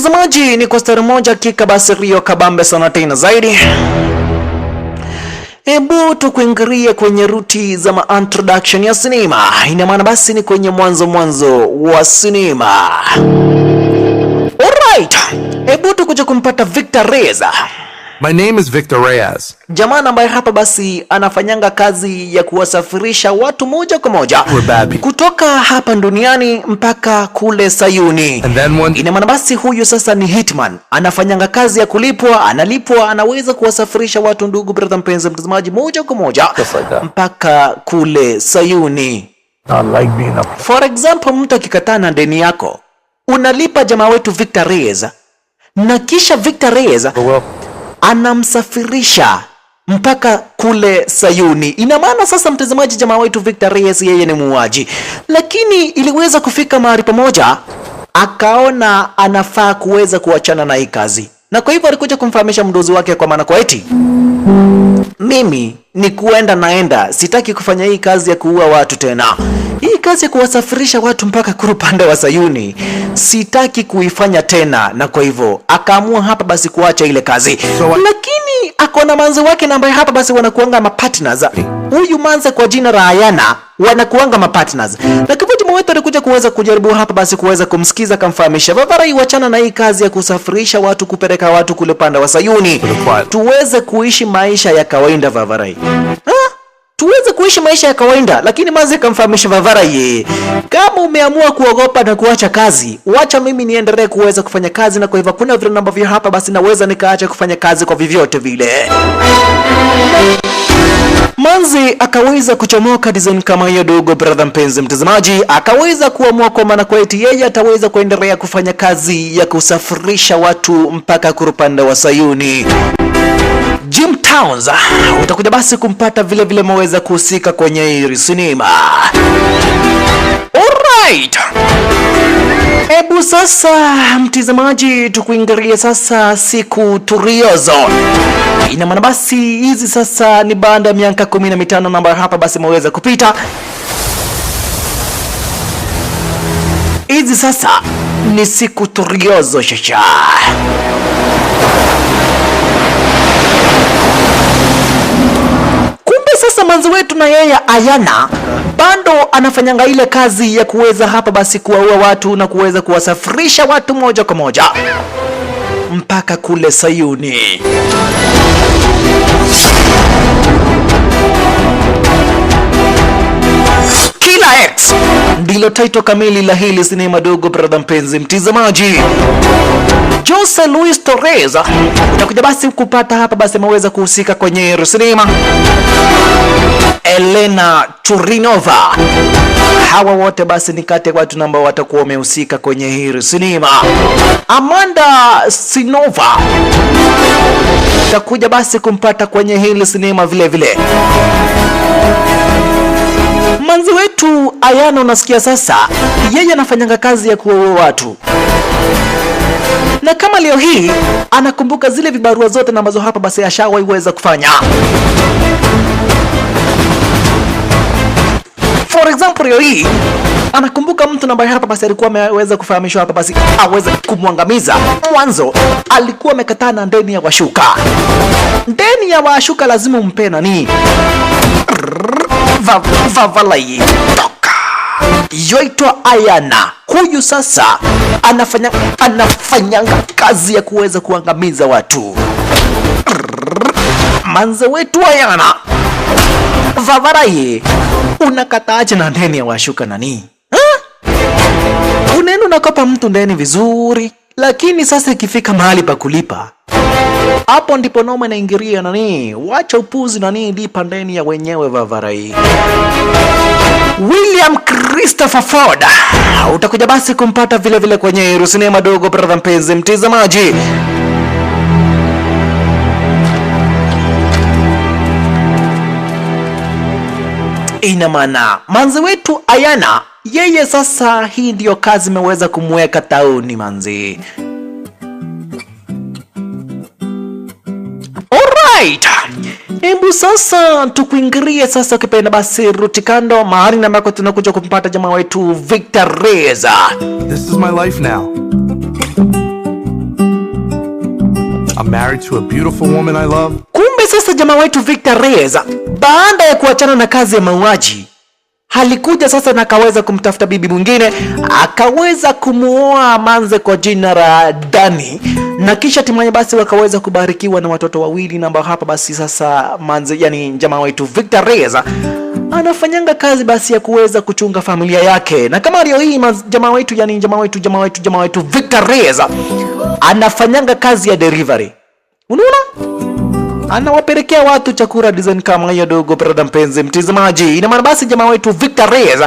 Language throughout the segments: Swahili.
Mtazamaji, ni kwa stari moja kika basi Rio kabambe sana tena zaidi. Hebu tukuingirie kwenye ruti za introduction ya sinema. Ina maana basi ni kwenye mwanzo wa sinema. Alright, hebu tukuja kumpata Victor Reyes. My name is Victor Reyes. Jamaa ambaye hapa basi anafanyanga kazi ya kuwasafirisha watu moja kwa moja kutoka hapa duniani mpaka kule Sayuni. Ina maana basi huyu sasa ni hitman, anafanyanga kazi ya kulipwa, analipwa, anaweza kuwasafirisha watu, ndugu brother mpenzi mtazamaji, moja kwa moja mpaka kule Sayuni. For example, mtu akikataa na deni yako, unalipa jamaa wetu Victor Reyes, na kisha Victor Reyes anamsafirisha mpaka kule Sayuni. Ina maana sasa mtazamaji, jamaa wetu Victor Reyes yeye ni muuaji, lakini iliweza kufika mahali pamoja akaona anafaa kuweza kuachana na hii kazi, na kwa hivyo alikuja kumfahamisha mdozi wake kwa maana kwa eti, mimi ni kuenda naenda, sitaki kufanya hii kazi ya kuua watu tena. Hii kazi ya kuwasafirisha watu mpaka kule upande wa Sayuni sitaki kuifanya tena, na kwa hivyo akaamua hapa basi kuacha ile kazi. Lakini akona manzi wake na ambaye hapa basi wanakuanga mapartners. Huyu manzi kwa jina la Ayana wanakuanga mapartners. Na kwa hivyo mwetu alikuja kuweza kujaribu hapa basi kuweza kumsikiza, kamfahamisha Vavarai wachana na hii kazi ya kusafirisha watu, kupeleka watu kule upande wa Sayuni. Tuweze kuishi maisha ya kawaida Vavarai. Tuweze kuishi maisha ya kawaida. Lakini manzi kamfahamisha Vavarai, kama umeamua kuogopa na kuacha kazi, wacha mimi niendelee kuweza kufanya kazi, na kwa hivyo kuna vile ambavyo hapa basi naweza nikaacha kufanya kazi kwa vyovyote vile. Manzi akaweza kuchomoka design kama hiyo, dogo brother mpenzi mtazamaji, akaweza kuamua kwa maana kwa eti yeye ataweza kuendelea kufanya kazi ya kusafirisha watu mpaka kurupanda wa Sayuni. Jim Towns utakuja basi kumpata vile vile mweza kuhusika kwenye hii sinema. Alright, ebu sasa mtazamaji tukuingirie sasa siku turiozo. Ina maana basi hizi sasa ni baada ya miaka 15 namba hapa basi mweza kupita. Hizi sasa ni siku turiozo shasha. Sasa manzi wetu na yeye Ayana bado anafanyanga ile kazi ya kuweza hapa basi kuwaua watu na kuweza kuwasafirisha watu moja kwa moja mpaka kule Sayuni. Killer X ndilo title kamili la hili sinema, dogo brother mpenzi mtazamaji. Jose Luis Torres utakuja basi kupata hapa basi maweza kuhusika kwenye sinema. Elena Churinova, hawa wote basi ni kati ya watu ambao watakuwa wamehusika kwenye hii sinema. Amanda Sinova utakuja basi kumpata kwenye hili sinema vile vile. Manzi wetu Ayana unasikia sasa, yeye anafanyanga kazi ya kuua watu, na kama leo hii anakumbuka zile vibarua zote na ambazo hapa basi ashawaiweza kufanya. For example, leo hii anakumbuka mtu ambaye hapa basi alikuwa ameweza kufahamishwa hapa basi aweze kumwangamiza. Mwanzo alikuwa amekataa na ndeni ya washuka. Ndeni ya washuka lazima umpe nani? Vavarai toka yoitwa Ayana. Huyu sasa anafanyanga kazi ya kuweza kuangamiza watu. Manze wetu Ayana, Vavarai unakataaje na ndeni ya washuka nani? Unaenda unakopa mtu ndeni vizuri, lakini sasa ikifika mahali pa kulipa, hapo ndipo noma inaingiria nani? Wacha upuzi nani, lipa ndeni ya wenyewe Vavarai. William Christopher Ford utakuja basi kumpata vile vile kwenye sinema, dogo brother mpenzi mtazamaji. Ina maana manzi wetu Ayana yeye sasa hii ndiyo kazi imeweza kumweka tauni manzi. Alright, hebu sasa tukuingirie sasa ukipenda basi rutikando mahali na ambako tunakuja kumpata jamaa wetu Victor Reyes. This is my life now. I'm married to a beautiful woman I love. Kumbe sasa jamaa wetu Victor Reyes baada ya kuachana na kazi ya mauaji halikuja sasa na akaweza kumtafuta bibi mwingine, akaweza kumuoa manze kwa jina la Dani, na kisha timaye basi wakaweza kubarikiwa na watoto wawili, na ambao hapa basi sasa manze, yani jamaa wetu Victor Reyes anafanyanga kazi basi ya kuweza kuchunga familia yake. Na kama leo hii jamaa wetu Victor Reyes anafanyanga kazi ya delivery, unaona, anawapelekea watu chakula design kama hiyo dogo. Brother mpenzi mtazamaji, ina maana basi jamaa wetu Victor Reyes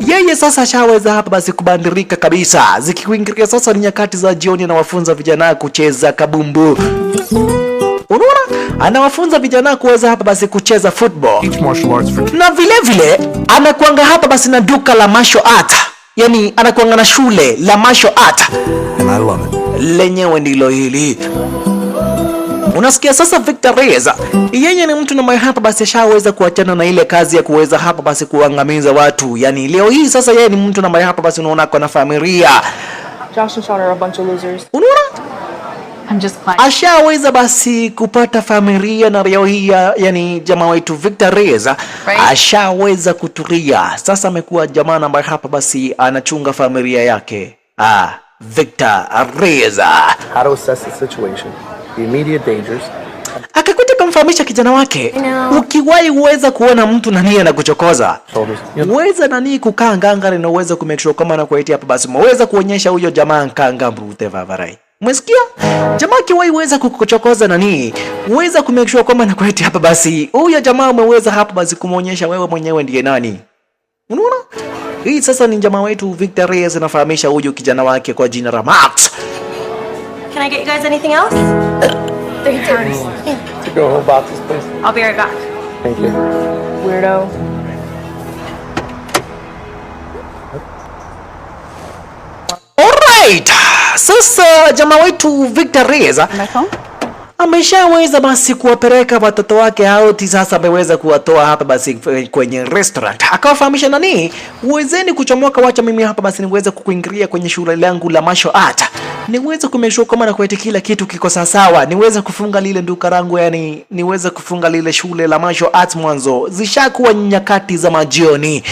yeye sasa ashaweza hapa basi kubandirika kabisa. Zikikuingilia sasa ni nyakati za jioni, na wafunza vijana kucheza kabumbu, unaona, anawafunza vijana kuweza hapa basi kucheza football, na vile anakuanga hapa basi na duka la martial art, yani anakuanga na shule la martial art, and I love it. Lenyewe ndilo hili. Unasikia sasa Victor Reyes yeye ni mtu na hapa basi ashaweza kuachana na ile kazi ya kuweza hapa basi kuangamiza watu. Yani leo hii sasa yeye ni mtu na hapa basi unaona kwa na familia. Josh and Sean are a bunch of losers. Unaona? I'm just fine. Ashaweza basi kupata familia, na leo hii yani jamaa wetu Victor Reyes ashaweza kutulia. Sasa amekuwa jamaa na hapa basi anachunga familia yake. Victor Reyes. How to assess the situation, the immediate dangers. Akakuja kumfahamisha kijana wake, ukiwahi uweza kuona mtu nani anakuchokoza, uweza nani kukaa ngangari, na uweza kumake sure kama anakuitia hapa basi mweza kuonyesha huyo jamaa nkanga brute vavarai. Umesikia? Jamaa kiwahi uweza kukuchokoza nani, uweza kumake sure kama anakuitia hapa basi huyo jamaa umeweza hapa basi kumuonyesha wewe mwenyewe ndiye nani. Unaona? Hii sasa ni jamaa wetu Victor Reyes anafahamisha huyo kijana wake kwa jina la Max. Can I get you guys anything else? 3 times. To go home boxes, please. I'll be right back. Thank you. Weirdo. Alright. Sasa jamaa wetu Victor Reyes ameshaweza basi kuwapeleka watoto wake out. Sasa ameweza kuwatoa hapa basi kwenye restaurant, akawafahamisha nani, uwezeni kuchomoka, wacha mimi hapa basi niweze kukuingilia kwenye shule langu la martial art, niweze kumeshow kama na kueti kila kitu kiko sawa, niweze kufunga lile duka langu, yani niweze kufunga lile shule la martial art mwanzo zishakuwa nyakati za majioni.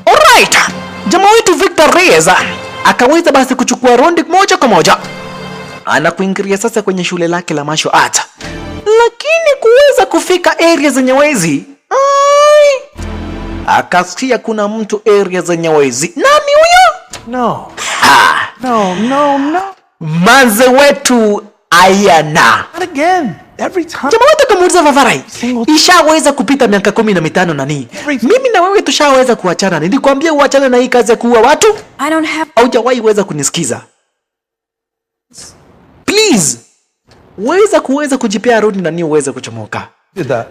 Alright, jamaa wetu Victor Reyes akaweza basi kuchukua rondi moja kwa moja, anakuingilia sasa kwenye shule lake la martial art, lakini kuweza kufika area zenye wezi, akasikia kuna mtu area zenye wezi. Nani huyo? No. No. Manze wetu Ayana. Not again. Every time. Jamaa wetu kamuuliza Vavarai, ishaweza kupita miaka 15 nani? Mimi na wewe tushaweza kuachana. Nilikwambia uachane na hii kazi ya kuua watu. I don't have... Haujawahi weza kunisikiza. Please. Kuweza kujipea rudi na ni uweze kuchomoka. Did that.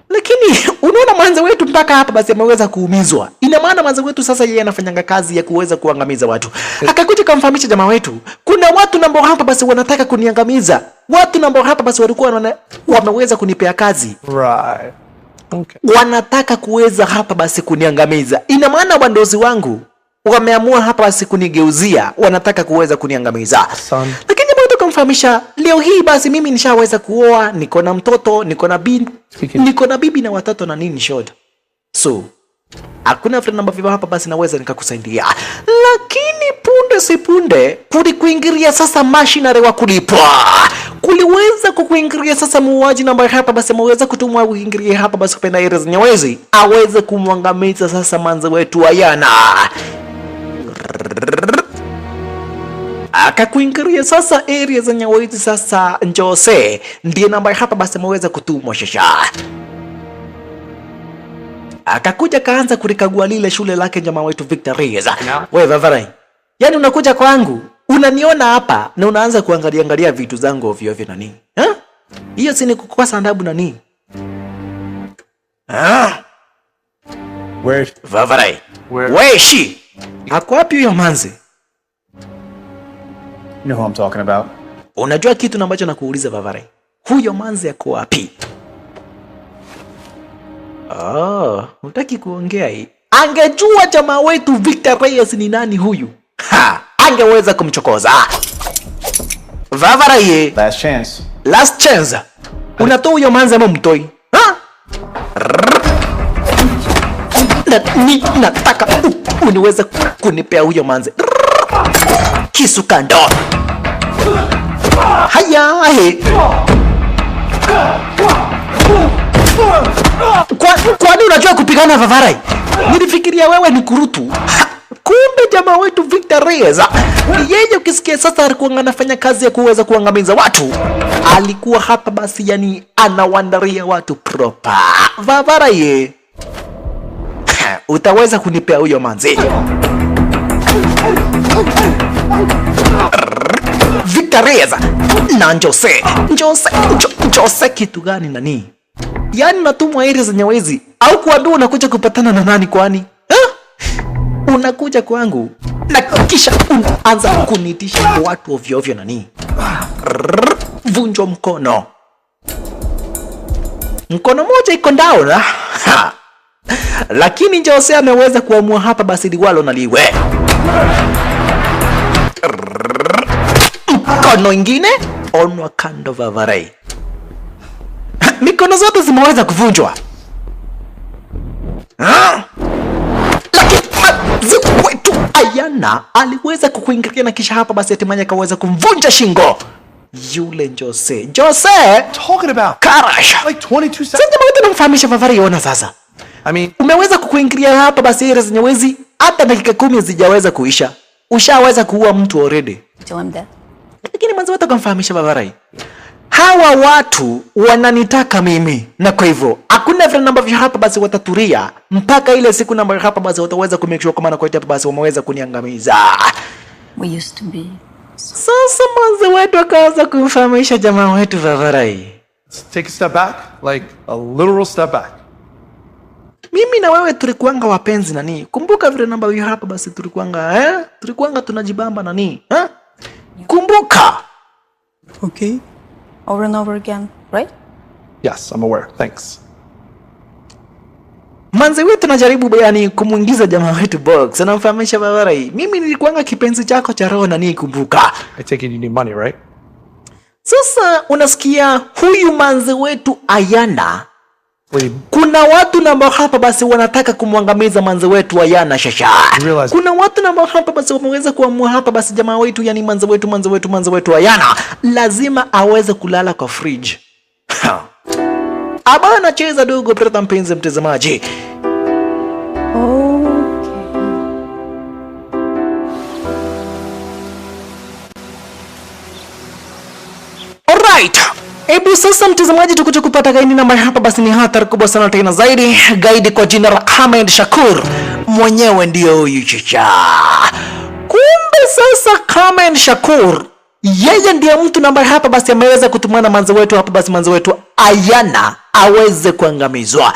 Lakini unaona manze wetu mpaka hapa basi ameweza kuumizwa. Ina maana manze wetu sasa yeye anafanyanga kazi ya kuweza kuangamiza watu. Akakuja kumfahamisha jamaa wetu, kuna watu nambao hapa basi wanataka kuniangamiza. Watu nambao hapa basi walikuwa wameweza kunipea kazi. Right. Okay. Wanataka kuweza hapa basi kuniangamiza. Ina maana wandozi wangu wameamua hapa basi kunigeuzia, wanataka kuweza kuniangamiza. Lakini jamaa wetu kumfahamisha, leo hii basi mimi nishaweza kuoa, niko na mtoto, niko na bibi na watoto na nini short. So, hakuna friend namba viva hapa basi naweza nikakusaidia. Lakini punde si punde kulikuingilia sasa machinery wa kulipwa. Kuliweza kukuingilia sasa muuaji namba hapa basi ameweza kutumwa kuingilia hapa basi kupenda area zenye wezi, aweze kumwangamiza sasa manze wetu Ayana. Akakuingilia sasa area zenye wezi sasa Njose, ndiye namba hapa basi ameweza kutumwa shasha. Akakuja kaanza kulikagua lile shule lake jamaa wetu Victor Reyes. Wewe Vavarai, yani unakuja kwangu, unaniona hapa na unaanza kuangalia vitu zangu ovyo ovyo na nini? Hiyo si ni kukosa adabu na nini? Where? Vavarai. Where she? Ako wapi huyo manzi? You know who I'm talking about. Unajua kitu ambacho nakuuliza Vavarai? Huyo manzi ako wapi? Unataka kuongea hii? Angejua jamaa wetu Victor Reyes ni nani huyu, angeweza kumchokoza. Vavarai, Last chance. last chance. Unatoa huyo manze ama mtoi? Ha? Nataka uniweze kunipea huyo manze. Kisu kando. Haya, he. Kwani unajua kupigana Vavarai? Nilifikiria wewe ni kurutu. Kumbe jamaa wetu Victor Reyes, yeye ukisikia sasa alikuwa anafanya kazi ya kuweza kuangamiza watu. Alikuwa hapa basi yani anawandaria watu proper. Vavarai, utaweza kunipea huyo manzi? Victor Reyes na Jose kitu gani nani? Yani natumwa area za Nyawezi au kuambia unakuja kupatana na nani kwani? Unakuja kwangu na kisha unaanza kunitisha watu ovyo ovyo nani? Vunjo mkono. Mkono moja iko down. Lakini Jose ameweza kuamua hapa basi liwalo na liwe. Mkono ingine onwa kando Vavarai. Mikono zote zimeweza kuvunjwa. Lakini wetu Ayana aliweza kukuingilia na kisha hapa basi hatimaye akaweza kumvunja shingo yule Jose. Talking about Karash. like 22 seconds. Sasa wewe unamfahamisha Vavarai ona sasa. I mean, Umeweza kukuingilia hapa basi area za Nyawezi hata dakika 10 zijaweza kuisha. Ushaweza kuua mtu already. Till I'm dead. Lakini mwanzo wote kumfahamisha Vavarai. Hawa watu wananitaka mimi na kwa hivyo hakuna vile ambavyo hapa basi wataturia mpaka ile siku namba hapa basi wataweza kumake sure kama na kwa hapa basi wameweza kuniangamiza. We used to be. Sasa mwanzo wetu akaanza kumfahamisha jamaa wetu Vavarai. let's take a step back, like a literal step back. Mimi na wewe tulikuanga wapenzi nani? Kumbuka vile namba hiyo hapa basi tulikuanga tunajibamba nani? Kumbuka. Okay. Over and over again, right? Yes, I'm aware. Thanks. Manze wetu najaribu yani kumuingiza jamaa wetu box. Anamfahamisha Vavarai. Mimi nilikuanga kipenzi chako cha roho nani kumbuka. I take it you need money, right? Sasa unasikia huyu manze wetu Ayana. Well, Kuna watu ambao hapa basi wanataka kumwangamiza manze wetu Ayana shasha. Kuna watu ambao hapa basi wameweza kuamua hapa basi jamaa wetu yani manze wetu Ayana lazima aweze kulala kwa fridge. Aba anacheza dogo brother mpenzi mtazamaji. Alright. Ebu sasa mtazamaji tukuje kupata gaidi namba hapa basi ni hatari kubwa sana tena zaidi. Gaidi kwa jina la Ahmed Shakur. Mwenyewe ndio huyu chicha. Kumbe sasa Ahmed Shakur yeye ndiye mtu namba hapa basi ameweza kutumana manze wetu hapa basi manze wetu Ayana aweze kuangamizwa.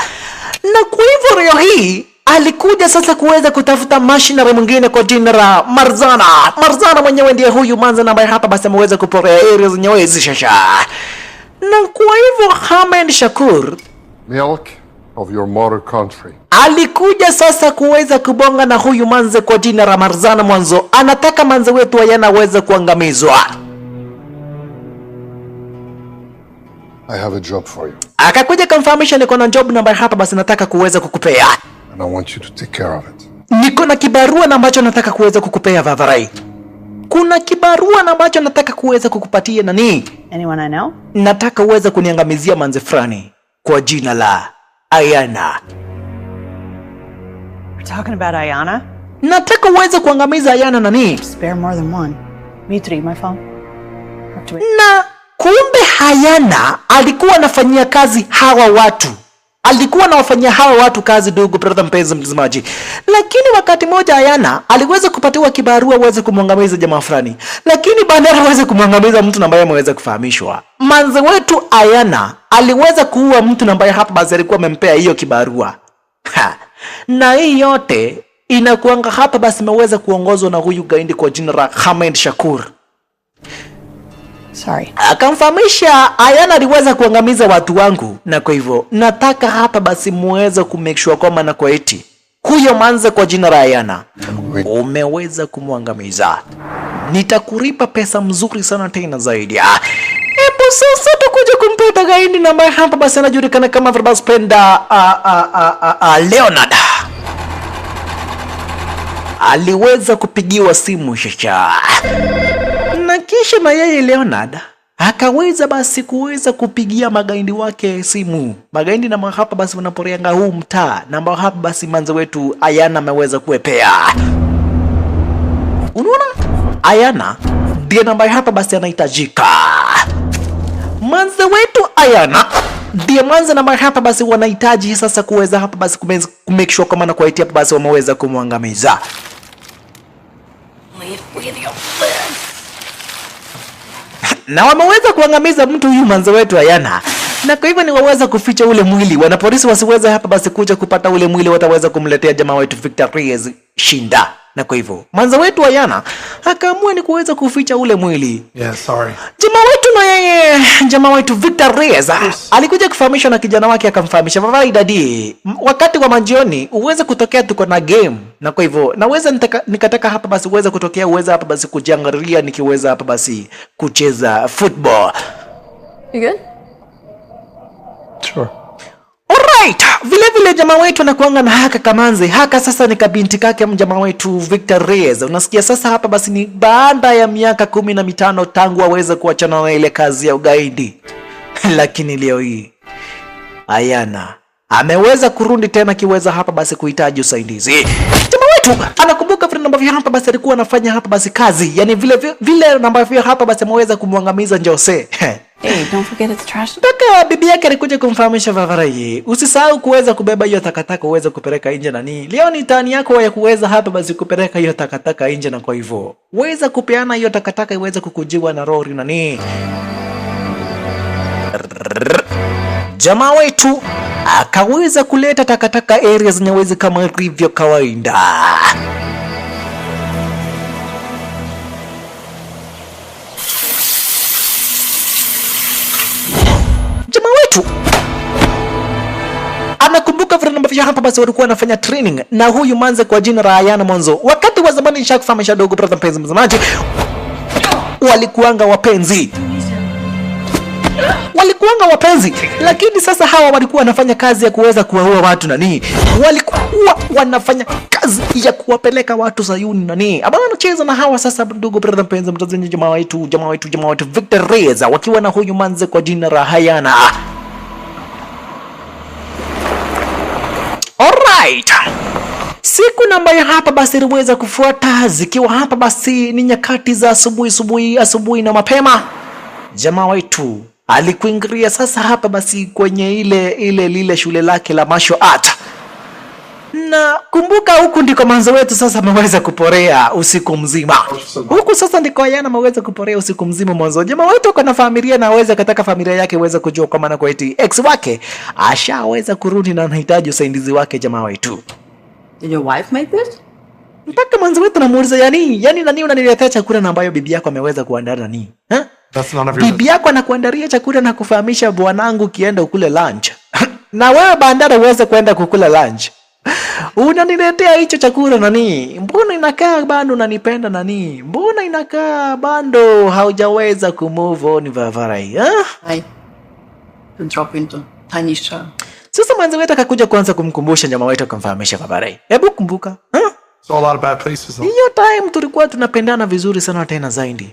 Na kwa hivyo leo hii alikuja sasa kuweza kutafuta machinery mwingine kwa jina la Marzana. Marzana mwenyewe ndiye huyu manze namba hapa basi ameweza kuporea area za Nyawezi shasha. Na kwa hivyo Ahmed Shakur Milk of your mother country. alikuja sasa kuweza kubonga na huyu manze kwa jina la Marzana mwanzo. Anataka manze wetu Ayana aweze kuangamizwa. I have a job for you. Akakuja kumfahamisha niko na job namba hapa basi nataka kuweza kukupea. And I want you to take care of it. Niko na kibarua na ambacho nataka kuweza kukupea Vavarai. Kuna kibarua na ambacho nataka kuweza kukupatia nani? Anyone I know? Nataka uweze kuniangamizia manze fulani kwa jina la Ayana. We're talking about Ayana? Nataka uweze kuangamiza Ayana nani? Spare more than one. Me three, my phone. Na kumbe Ayana alikuwa anafanyia kazi hawa watu. Alikuwa anawafanyia hawa watu kazi dogo brother mpenzi mtazamaji. Lakini wakati moja Ayana aliweza kupatiwa kibarua uweze kumwangamiza jamaa fulani. Lakini baadaye aweze kumwangamiza mtu ambaye ameweza kufahamishwa. Manze wetu Ayana aliweza kuua mtu ambaye hapa basi alikuwa amempea hiyo kibarua. Na hii yote inakuanga hapa basi imeweza kuongozwa na huyu gaidi kwa jina la Ahmed Shakur. Sorry. Akamfahamisha Ayana aliweza kuangamiza watu wangu na kwa hivyo nataka hapa basi muweze kumake sure kwamba na kwa eti huyo manze kwa jina la Ayana umeweza kumwangamiza. nitakuripa pesa mzuri sana tena zaidi. Hebu sasa tukuja kumpata gaidi na ambaye hapa basi anajulikana kama Verbspenda Leonard. Aliweza kupigiwa simu shasha, na kisha na yeye Leonard akaweza basi kuweza kupigia magaindi wake simu. Magaindi na hapa basi wanaporeanga huu mtaa, na ambao hapa basi manze wetu Ayana ameweza kuepea. Unaona? Ayana ndiye namba hapa basi anahitajika. Manze wetu Ayana ndiye manze namba hapa basi wanahitaji sasa kuweza hapa basi kumake sure kama na kuaitia hapa basi wameweza kumwangamiza. Na wameweza kuangamiza mtu huyu manze wetu Ayana. Na kwa hivyo ni waweza kuficha ule mwili. Wanapolisi wasiweza hapa basi kuja kupata ule mwili, wataweza kumletea jamaa wetu Victor Reyes shinda. Na kwa hivyo manze wetu Ayana akaamua ni kuweza kuficha ule mwili. Yeah, sorry. Jamaa wetu na yeye, jamaa wetu Victor Reyes alikuja kufahamishwa na kijana wake, akamfahamisha baba dadi, wakati wa majioni uweze kutokea tuko na game. Na kwa hivyo naweza nikataka hapa basi uweze kutokea, uweze hapa basi kujiangalia nikiweza hapa basi kucheza football. You good? Sure. Alright, vile jamaa wetu anakuanga na haka kamanze. Haka sasa ni kabinti kake jamaa wetu Victor Reyes. Unasikia sasa hapa basi ni baada ya miaka 15 tangu aweze kuachana na ile kazi ya ugaidi. Lakini leo hii Ayana ameweza kurudi tena kiweza hapa basi kuhitaji usaidizi. Jamaa wetu anakumbuka vile namba vya hapa basi alikuwa anafanya hapa basi kazi. Yani vile namba vya hapa basi ameweza kumwangamiza Jose. Hey, don't forget it's trash. Mpaka bibi yake alikuja kumfahamisha Vavarai, usisahau kuweza kubeba hiyo takataka uweze kupeleka nje nani. Leo ni tani yako ya kuweza hapa basi kupeleka hiyo takataka nje, na kwa hivyo weza kupeana hiyo takataka iweze kukujiwa na lori nani. Jamaa wetu akaweza kuleta takataka areas zinaweza kama ilivyo kawaida. Jamaa wetu anakumbuka vile ambavyo hapa basi walikuwa wanafanya training na huyu manze kwa jina la Ayana mwanzo. Wakati wa zamani nishakufahamisha dogo brother mpenzi mtazamaji, walikuanga wapenzi, lakini sasa hawa walikuwa wanafanya kazi ya kuweza kuwaua watu nani. Walikuwa wanafanya kazi ya kuwapeleka watu Sayuni nani. Aba wanacheza na hawa sasa ndugu brother mpenzi mtazamaji, jamaa wetu Victor Reyes wakiwa na huyu manze kwa jina la Ayana. Alright. Siku ambayo hapa basi iliweza kufuata zikiwa hapa basi ni nyakati za asubuhi na mapema. Jamaa wetu alikuingilia sasa hapa basi kwenye lile shule lake la martial art. Na kumbuka huku ndiko manzo wetu sasa ameweza kuporea usiku mzima. Huku sasa ndiko Ayana ameweza kuporea usiku mzima mwanzo. Jamaa wetu kana familia na aweza kataka familia yake iweze kujua kwa maana kwa eti ex wake ashaweza kurudi na anahitaji usaidizi wake jamaa wetu. Did your wife make this? Mpaka manzo wetu namuuliza yani nani unaniletea chakula na ambayo bibi yako ameweza kuandaa nani? That's none of your bibi yako anakuandalia chakula na kufahamisha bwanangu kienda ukule lunch. Na wewe bandara uweze kwenda kukula lunch. Unaniletea hicho chakula nani? Mbona inakaa bado unanipenda nani? Mbona inakaa bado haujaweza kumove on Vavarai? I could drop into Tanisha. Sasa manzi wetu akakuja kuanza kumkumbusha jamaa wetu akamfahamisha Vavarai. Hebu kumbuka. It's a lot of bad places. Hiyo time tulikuwa tunapendana vizuri sana tena zaidi.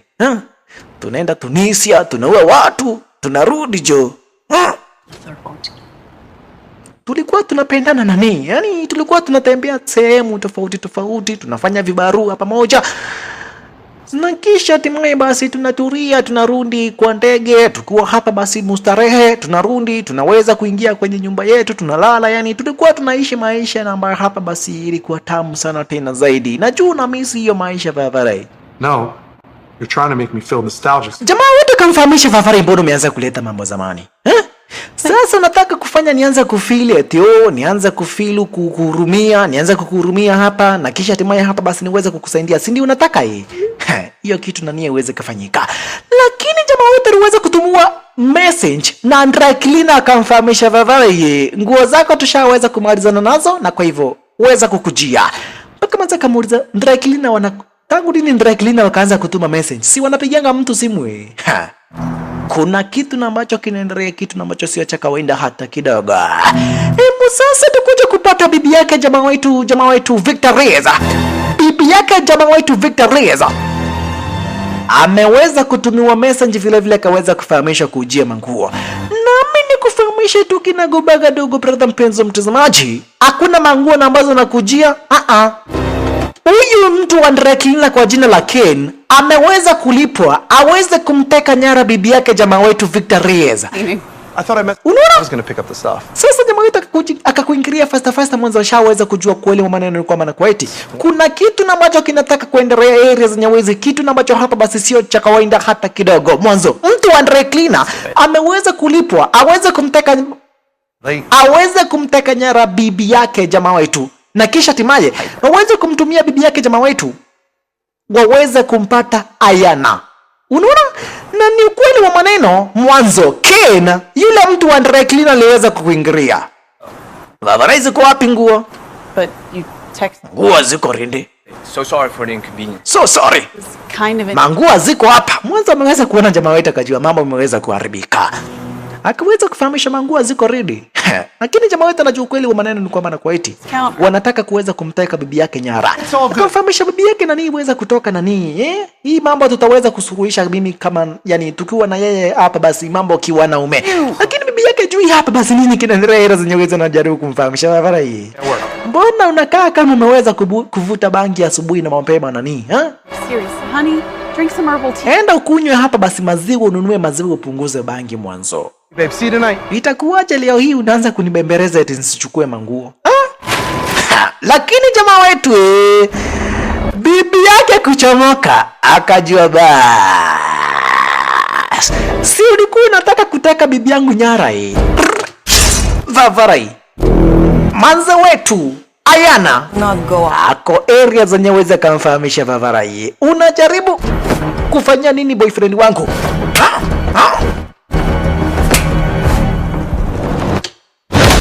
Tunaenda Tunisia, tunaua watu, tunarudi jo. Tulikuwa tunapendana nani? Yani tulikuwa tunatembea sehemu tofauti, tunafanya vibarua pamoja. Na kisha hatimaye basi tunatulia, tunarudi kwa ndege, tukiwa hapa basi mustarehe, tunarudi, tunaweza kuingia kwenye nyumba yetu, tunalala. Yani tulikuwa tunaishi maisha na ambayo hapa basi ilikuwa tamu sana tena zaidi. Najua na miss hiyo maisha Vavarai. No. You're trying to make me feel nostalgic. Jamaa wetu kamfahamisha Vavarai, mbona umeanza kuleta mambo zamani? Sasa nataka kufanya nianze kufeel eti nianze kufeel kukuhurumia, nianze kukuhurumia hapa na kisha hatimaye hapa basi niweze kukusaidia. Si ndio unataka hii? Hiyo kitu na nia iweze kufanyika. Lakini jamaa wetu aliweza kutumua message na Andrea Kilina akamfahamisha Vavarai, nguo zako tushaweza kumalizana nazo na kwa hivyo uweza kukujia. Mpaka manza kamuuliza Andrea Kilina Tangu lini dry cleaner wakaanza kutuma message? Si wanapiganga mtu simu eh. Kuna kitu na ambacho kinaendelea, kitu na ambacho sio cha kawaida hata kidogo. Hebu sasa tukuje kupata bibi yake jamaa wetu Victor Reyes. Bibi yake jamaa wetu Victor Reyes ameweza kutumiwa message, vile vile akaweza kufahamisha kujia manguo. Nami ni kufahamisha tu kinagobaga dogo brother mpenzi mtazamaji. Hakuna manguo na ambazo nakujia. Huyu mtu wa dry cleaner kwa jina la Ken ameweza kulipwa aweze kumteka nyara bibi yake jamaa wetu Victor Reyes. I thought I was going to pick up the stuff. Sasa jamaa wetu akakuingilia fast mwanzo shaweza kujua kweli wa maneno kwa maana kwa eti kuna kitu na ambacho kinataka kuendelea area za Nyawezi, kitu na ambacho hapa basi sio cha kawaida hata kidogo. Mwanzo mtu wa dry cleaner ameweza kulipwa aweze kumteka nyara bibi yake jamaa wetu, na kisha timaye waweze kumtumia bibi yake jamaa wetu waweze kumpata Ayana. Unaona? Na ni ukweli wa maneno. Mwanzo Ken yule mtu wa dry cleaner aliweza kuingilia. Baba Rais kwa wapi nguo? But you text them. Nguo ziko rindi. So sorry for the inconvenience. So sorry. Kind of Manguo ziko hapa. Mwanzo ameweza kuona jamaa wetu akajua mambo yameweza kuharibika. Akaweza kufahamisha manguo ziko ready. Lakini jamaa wetu anajua ukweli wa maneno ni kwamba na kwa eti wanataka kuweza kumteka bibi yake nyara. Akafahamisha bibi yake nani iweza kutoka nani. Hii mambo tutaweza kusuluhisha mimi kama yani tukiwa na yeye hapa basi mambo kiwa na ume. Lakini bibi yake juu hapa basi nini kinaendelea hela zenye uweza na jaribu kumfahamisha baba hii. Mbona unakaa kama umeweza kuvuta bangi asubuhi na mapema nani? Seriously, honey, drink some herbal tea. Enda ukunywe hapa basi maziwa, ununue maziwa upunguze bangi mwanzo. Babe, see you tonight. Itakuwaje leo hii unaanza kunibembeleza eti nisichukue manguo? Lakini jamaa wetu bibi yake kuchomoka akajua bas. Si ulikuwa unataka kuteka bibi yangu nyara Vavarai. Manza wetu Ayana Not go. ako area zenye weza kumfahamisha Vavarai. Unajaribu kufanya nini boyfriend wangu?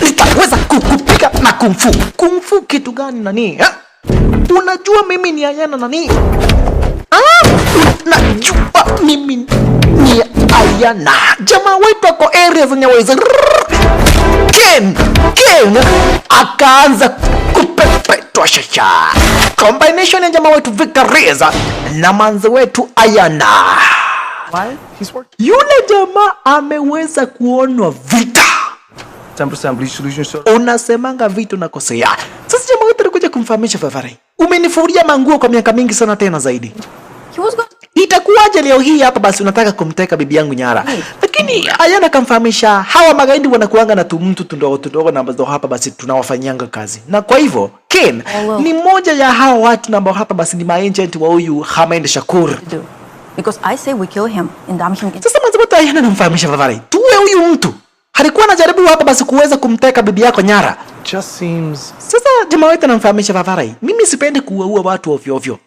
Nitaweza kukupiga na kumfu. Kumfu kitu gani nani? Unajua mimi ni Ayana nani? Unajua mimi ni Ayana. Jamaa wetu ako area zenye weza. Ken akaanza kupepetwa shasha. Combination ya jamaa wetu Victor Reyes na manzi wetu Ayana. Why? He's working. Yule jamaa ameweza kuonwa vita. 10% bleach solution soda. Unasemanga vitu na kosea. Sasa jamaa wetu alikuja kumfahamisha Vavarai. Umenifuria manguo kwa miaka mingi sana tena zaidi. He was going. Itakuwaje leo hii hapa basi unataka kumteka bibi yangu nyara? Lakini Ayana kamfahamisha hawa magaidi wanakuanga na tumtu tundogo na ambazo hapa basi tunawafanyanga kazi. Na kwa hivyo Ken ni mmoja ya hawa watu na ambao hapa basi ni maagent wa huyu Hamed Shakur. Because I say we kill him and damn him. Sasa mwanzo Ayana anamfahamisha Vavarai. Tuwe huyu mtu. Halikuwa anajaribu hapa basi kuweza kumteka bibi yako nyara. Just seems. Sasa jamaa wetu anamfahamisha Vavarai. Mimi sipendi kuua watu ovyo ovyo.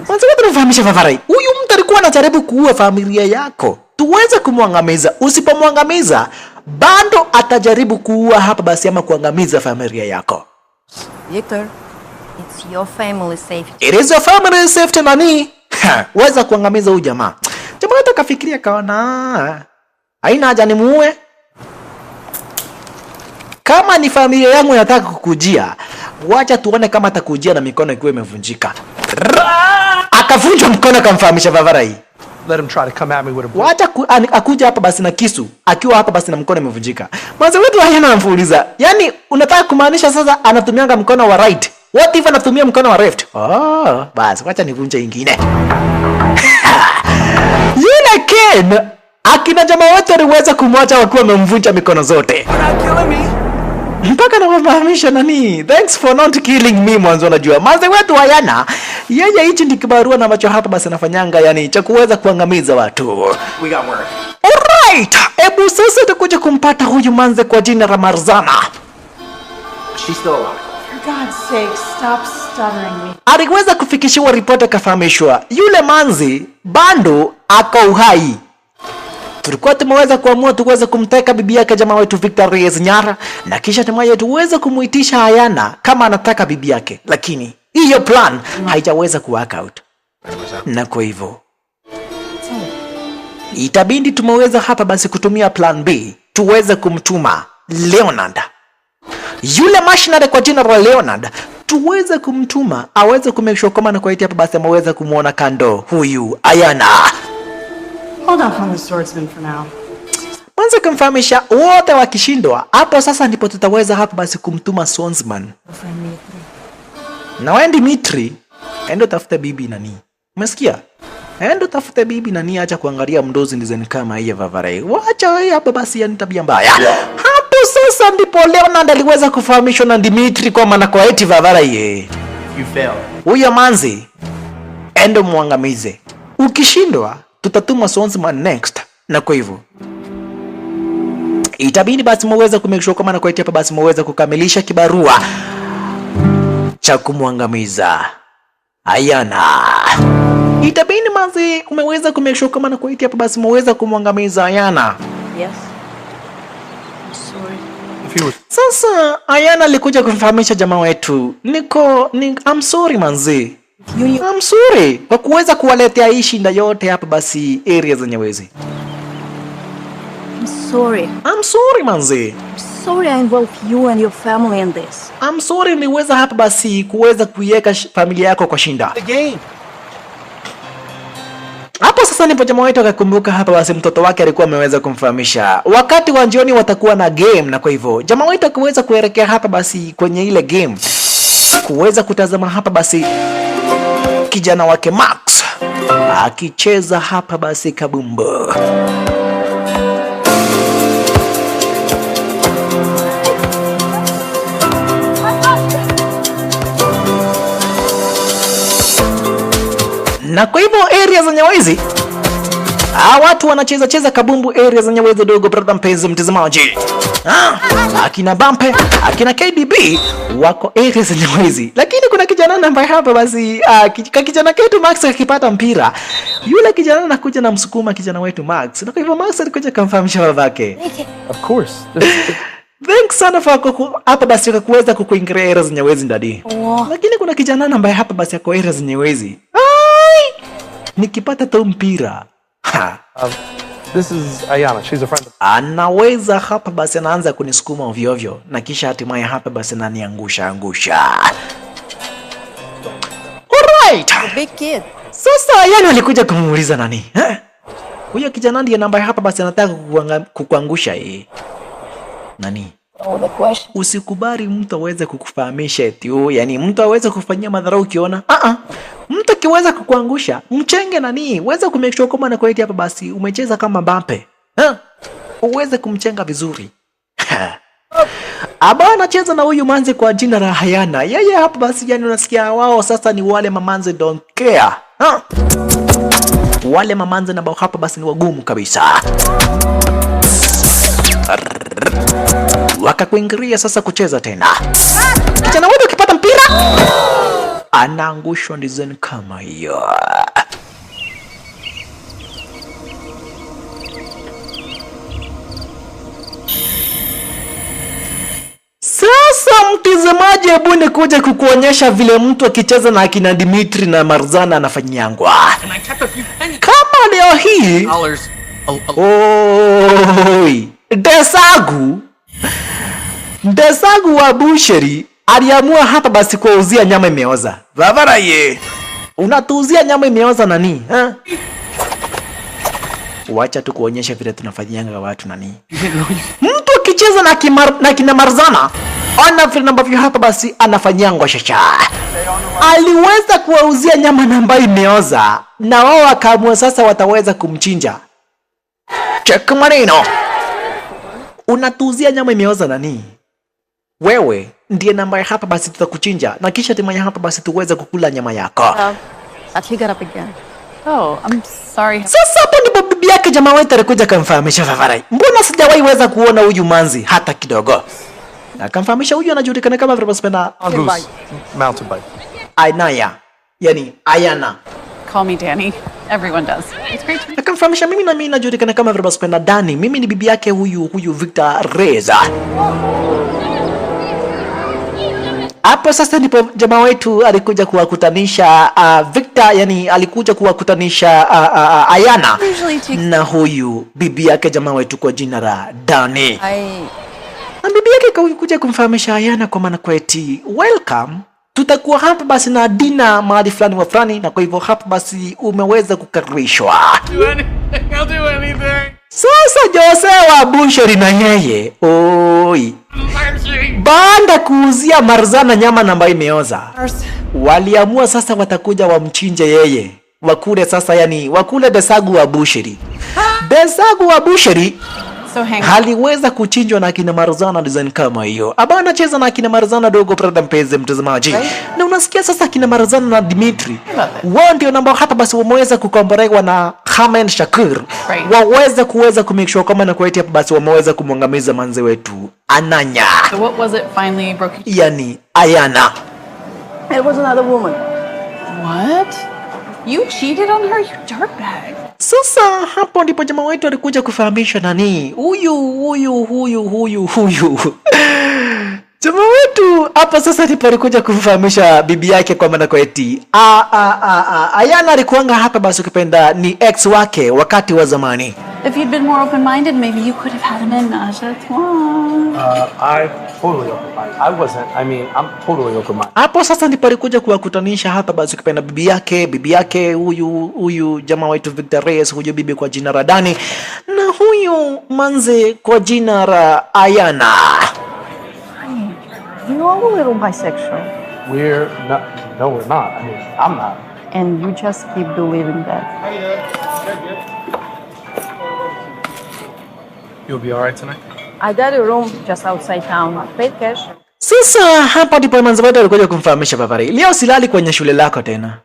Mwanzo wetu anamfahamisha Vavarai. Huyu mtu alikuwa anajaribu kuua familia yako. Tuweze kumwangamiza. Usipomwangamiza bado atajaribu kuua hapa basi ama kuangamiza familia yako. Victor, it's your family safety. It is your family safety nani? Weza kuangamiza huyu jamaa. Jamaa wetu akafikiria kaona haina haja nimuue. Kama ni familia yangu inataka kukujia, wacha tuone kama atakujia na mikono ikiwa imevunjika. Akavunja mkono akamfahamisha Vavarai. Let him try to come at me with a Wacha akuja hapa basi na kisu, akiwa hapa basi na mkono imevunjika. Mwanzo wetu Ayana anamfuuliza, "Yaani unataka kumaanisha sasa anatumianga mkono wa right? What if anatumia mkono wa left?" Basi wacha nivunje ingine. Yule Ken akina jamaa wote waliweza kumwacha wakiwa wamemvunja mikono zote. Mpaka nawafahamisha nani? Thanks for not killing me mwanzo unajua. Manze wetu Ayana, yeye hichi ndi kibarua na macho hapa basi anafanyanga yani cha kuweza kuangamiza watu. We got work. Alright, ebu sasa tutakuja kumpata huyu manze kwa jina la Marzana. She's still alive. For God's sake, stop stuttering me. Aliweza kufikishiwa ripoti akafahamishwa yule manzi bado ako uhai. Tulikuwa tumeweza kuamua tuweze kumteka bibi yake jamaa wetu Victor Reyes nyara na kisha tumaye tuweze kumuitisha Ayana kama anataka bibi yake. Lakini hiyo plan haijaweza ku work out, na kwa hivyo itabidi tumeweza hapa basi kutumia plan B, tuweze kumtuma Leonard, yule machinery kwa jina la Leonard, tuweze kumtuma aweze kumekisha kama na kwa hapa basi ameweza kumuona kando huyu Ayana. Hold off on the swordsman for now. Mwanzo kumfahamisha wote wakishindwa, hapo sasa ndipo tutaweza hapa basi kumtuma swordsman. Na wewe Dimitri, endo tafuta bibi nani? Umesikia? Endo tafuta bibi nani, acha kuangalia mdozi design kama hii Vavarai. Wacha wewe hapa basi, yani tabia mbaya. Hapo sasa ndipo Leonard aliweza kufahamishwa na Dimitri kwa maana kwa eti Vavarai. You fail. Huyo manzi endo muangamize. Ukishindwa tutatuma swordsman next. Na kwa hivyo itabidi basi muweze kumake sure kama na kwa hapa basi muweze kukamilisha kibarua cha kumwangamiza Ayana. Itabidi manzi umeweza kumake sure kama na kwa hapa basi muweze kumwangamiza Ayana. Yes. I'm sorry. If he was Sasa Ayana alikuja kumfahamisha jamaa wetu, I'm sorry manzi. I'm sorry kwa kuweza kuwaletea hii shinda yote hapa basi area zenye wezi. I'm sorry. I'm sorry manzi. I'm sorry I involved you and your family in this. I'm sorry niweza hapa basi kuweza kuiweka familia yako kwa shinda. the game. Hapo sasa nipo jamaa wetu akakumbuka hapa basi mtoto wake alikuwa ameweza kumfahamisha wakati wa jioni watakuwa na game, na kwa hivyo jamaa wetu akaweza kuelekea hapa basi kwenye ile game kuweza kutazama hapa basi kijana wake Max akicheza hapa basi kabumbu. Na kwa hivyo area za Nyawezi watu wanacheza kabumbu area za Nyawezi dogo, brother mpenzi mtazamaji. Akina Bampe, akina KDB wako area za Nyawezi. Lakini kuna kijana ambaye hapa basi kijana ketu Max akipata mpira, yule kijana anakuja na msukuma kijana wetu Max. Na kwa hivyo Max alikuja kumfahamisha babake. Of course. Thanks sana for hapa basi kuweza kukuingiria area za Nyawezi ndadi. Lakini kuna kijana ambaye hapa basi ako area za Nyawezi. Nikipata tu mpira This is Ayana. She's a friend of anaweza hapa basi anaanza kunisukuma ovyo ovyo na kisha hatimaye hapa basi ananiangusha. Alright. Big kid. Sasa Ayana alikuja kumuuliza nani? Huyo kijana ndiye namba hapa basi anataka kukuangusha nani? Oh, the question. Usikubali mtu aweze kukufahamisha eti yani mtu aweze kufanyia madharau ukiona. Mtu kiweza kukuangusha, mchenge nani? Uweze kumake sure kama na kwa hapa basi umecheza kama Mbappe. Uweze kumchenga vizuri. Aba anacheza na huyu manzi kwa jina la Ayana. Yeye hapa basi yani unasikia wao sasa ni wale mamanzi don't care. Wale mamanzi na hapa basi ni wagumu kabisa. Wakakuingiria sasa kucheza tena. Kijana wewe ukipata mpira anaangushwa design kama hiyo. Sasa mtazamaji, hebu nikuja kukuonyesha vile mtu akicheza na akina Dimitri na Marzana anafanyangwa. Kama leo hii oi Desagu wa Busheri aliamua hapa basi kuuzia nyama imeoza. Vavaraye, unatuuzia nyama imeoza nani? Wacha tu kuonyesha vile tunafanyanga watu nani. Mtu akicheza na kina Marzana ona vile ambavyo hapa basi anafanyangwa shasha. Aliweza kuwauzia nyama ambayo imeoza na wao wakaamua sasa wataweza kumchinja. Check maneno. Unatuuzia nyama imeoza nani? Wewe ndiye namba hapa basi tutakuchinja na kisha timaya hapa basi tuweze kukula nyama yako. He got up again. Oh, I'm sorry. Sasa hapo ndipo bibi yake jamaa wetu alikuja kumfahamisha Vavarai. Mbona sijawahi weza kuona huyu manzi hata kidogo? Akamfahamisha huyu anajulikana kama vile spenda Mongoose. Mountain bike. Ayana. Yani Ayana. Call me Danny. Everyone does. It's great to meet Akamfahamisha mimi na mimi najulikana kama vile spenda Dani. Mimi ni bibi yake huyu Victor Reza. Hapo sasa ndipo jamaa wetu alikuja kuwakutanisha Victor, yani alikuja kuwakutanisha Ayana na huyu bibi yake jamaa wetu kwa jina la Dani. Na bibi yake kuja kumfahamisha Ayana kwa maana kweti welcome, tutakuwa hapa basi na dina mahali fulani wa fulani, na kwa hivyo hapa basi umeweza kukaribishwa. I'll do anything. Sasa Jose wa Busheri na yeye oi baada kuuzia Marzana nyama ambayo imeoza, waliamua sasa watakuja wamchinje yeye, wakule sasa, yani wakule Desagu wa Busheri. Desagu wa Busheri haliweza kuchinjwa na kina Marzana design kama hiyo. Aba anacheza na kina Marzana dogo brother mpenzi mtazamaji. Na unasikia sasa kina Marzana na Dimitri. Wao ndio namba hapa basi wameweza kukombolewa na Khamen Shakir. Waweza kuweza kumake sure kama na kweti hapa basi wameweza kumwangamiza manze wetu Ananya. So what was it finally broke? Yani Ayana. It was another woman. What? You cheated on her, you dirtbag. Sasa hapo ndipo jamaa wetu alikuja kufahamisha nani huyu jamaa wetu hapa sasa ndipo alikuja kufahamisha bibi yake kwa maana kwa eti Ayana alikuanga hapa basi ukipenda ni ex wake wakati wa zamani. If you'd been more open-minded, maybe you could have had him in I'm totally open-minded. I'm totally open-minded. Hapo sasa ndipo alikuja kuwakutanisha hapa basi ukipenda bibi yake huyu jamaa wetu Victor Reyes, huyu bibi kwa jina la Dani na huyu manze kwa jina la Ayana. You are a little bisexual. We're not. No, we're not. I'm not. And you just keep believing that. You'll be all right tonight? I got a room just outside town. Paid cash. Sasa hapa ndipo manze wetu alikuja kumfahamisha babari. Leo silali kwenye shule lako tena.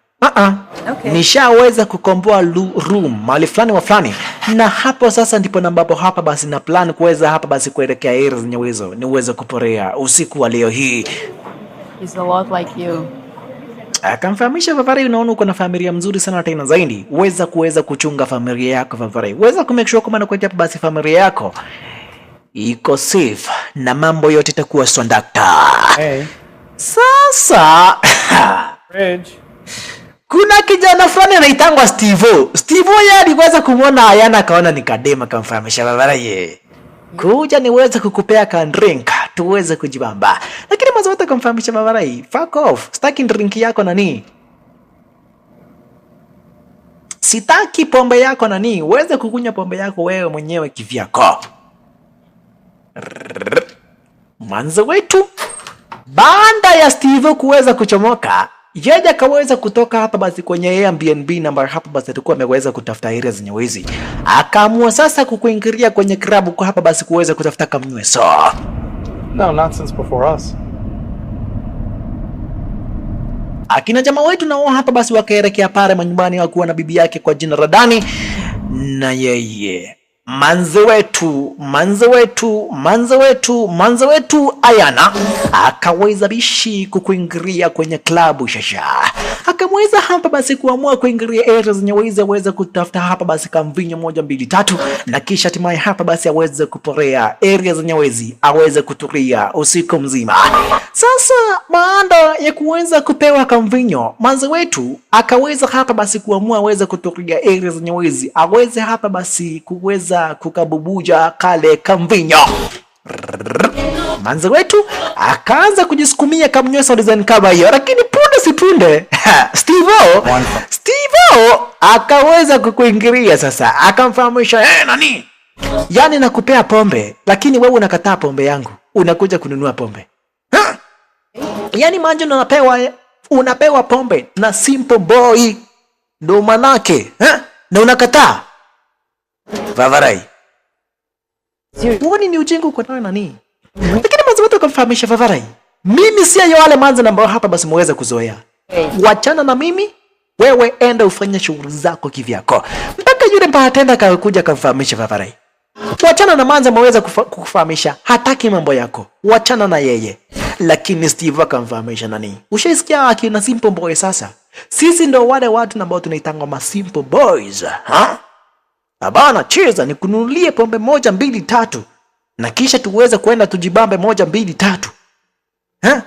Okay. Nishaweza kukomboa room mahali fulani wa fulani, na hapo sasa ndipo nambapo hapa basi na plan kuweza hapa basi kuelekea area zenye uwezo niweze kuporea usiku wa leo hii. He's a lot like you. Akamfahamisha Vavari, unaona uko na familia mzuri sana tena zaidi, kuweza kuchunga familia yako Vavari, weza kumake sure kama nakuja hapa basi familia yako iko safe na mambo yote itakuwa sondakta. Hey. Sasa Bridge. kuna kijana fulani anaitangwa Steve. Steve yeye aliweza kumuona Ayana akaona ni kadema, kamfahamisha Vavari, kuja niweze kukupea ka drink tuweze kujibamba. Lakini mwanzo wote kumfahamisha Vavari, fuck off, sitaki drink yako nani, sitaki pombe yako nani, uweze kukunywa pombe yako wewe mwenyewe kivyako. Mwanzo wetu baada ya Steve kuweza kuchomoka, yeye akaweza kutoka hapa basi kwenye Airbnb namba hapa basi alikuwa ameweza kutafuta area zenye wizi. Akaamua sasa kukuingilia kwenye klabu kwa hapa basi kuweza kutafuta kamnyweso. No, not since before us. Akina jamaa wetu nao hapa basi wakaelekea pale manyumbani wakuwa na bibi yake kwa jina la Dani, na yeye manze wetu Ayana akaweza bishi kukuingilia kwenye klabu shasha. Akamweza hapa basi kuamua kuingilia area zenye wizi, aweze kutafuta hapa basi kamvinyo 1 2 3, na kisha hatimaye hapa basi aweze kuporea area zenye wizi, aweze kutulia usiku mzima. Sasa baada ya kuweza kupewa kamvinyo, manze wetu akaweza hapa basi kuamua aweze kutulia area zenye wizi, aweze hapa basi kuweza kukabubuja kale kamvinyo. Manze wetu akaanza kujisukumia kamnyweso design kama hiyo, lakini punde si punde Steve akaweza kukuingilia sasa, akamfahamisha nani, yani nakupea pombe lakini wewe unakataa pombe yangu, unakuja kununua pombe. Yani manjo unapewa pombe na simple boy ndo manake na unakataa. Vavarai, uoni ni ujinga uko nayo nani? Lakini manzo wote kumfahamisha Vavarai, mimi si ayo wale manzo ambao hapa basi muweze kuzoea. Wachana na mimi, wewe enda ufanye shughuli zako kivyako. Mpaka yule bartender akakuja kumfahamisha Vavarai, wachana na manzo muweze kukufahamisha, hataki mambo yako, wachana na yeye. Lakini Steve akamfahamisha nani, ushaisikia akina simple boy sasa? Sisi ndo wale watu ambao tunaitanga ma simple boys, Abana cheza ni kununulie pombe 1 2 3 na kisha tuweze kwenda tujibambe 1 2 3.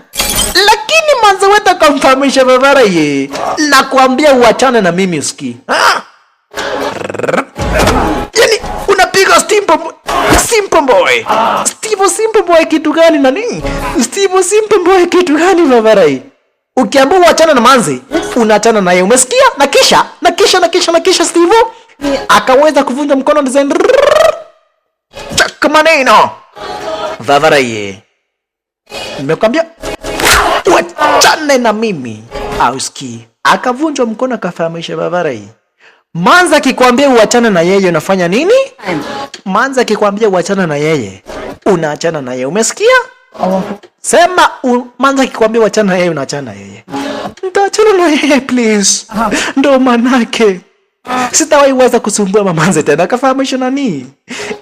Lakini manze wetu akamfahamisha Vavarai, nakwambia uachane na mimi usikii. Yani unapiga Simple Boy. Simple Boy kitu gani nani? Simple Boy kitu gani Vavarai? Ukiambiwa uachane na manze, unaachana naye, umesikia? Na kisha Steve akaweza kuvunja mkono design. Chaka maneno. Vavarai, nimekwambia uachane na mimi. Auski akavunjwa mkono akafahamisha Vavarai. Manza akikwambia uachane na yeye unafanya nini? Manza akikwambia uachane na yeye unaachana na yeye, umesikia? Sema Manza akikwambia uachane na yeye unaachana na yeye. Nitaachana na yeye please. Ndo manake sitawahi weza kusumbua mamanze tena. Akafahamisha nani?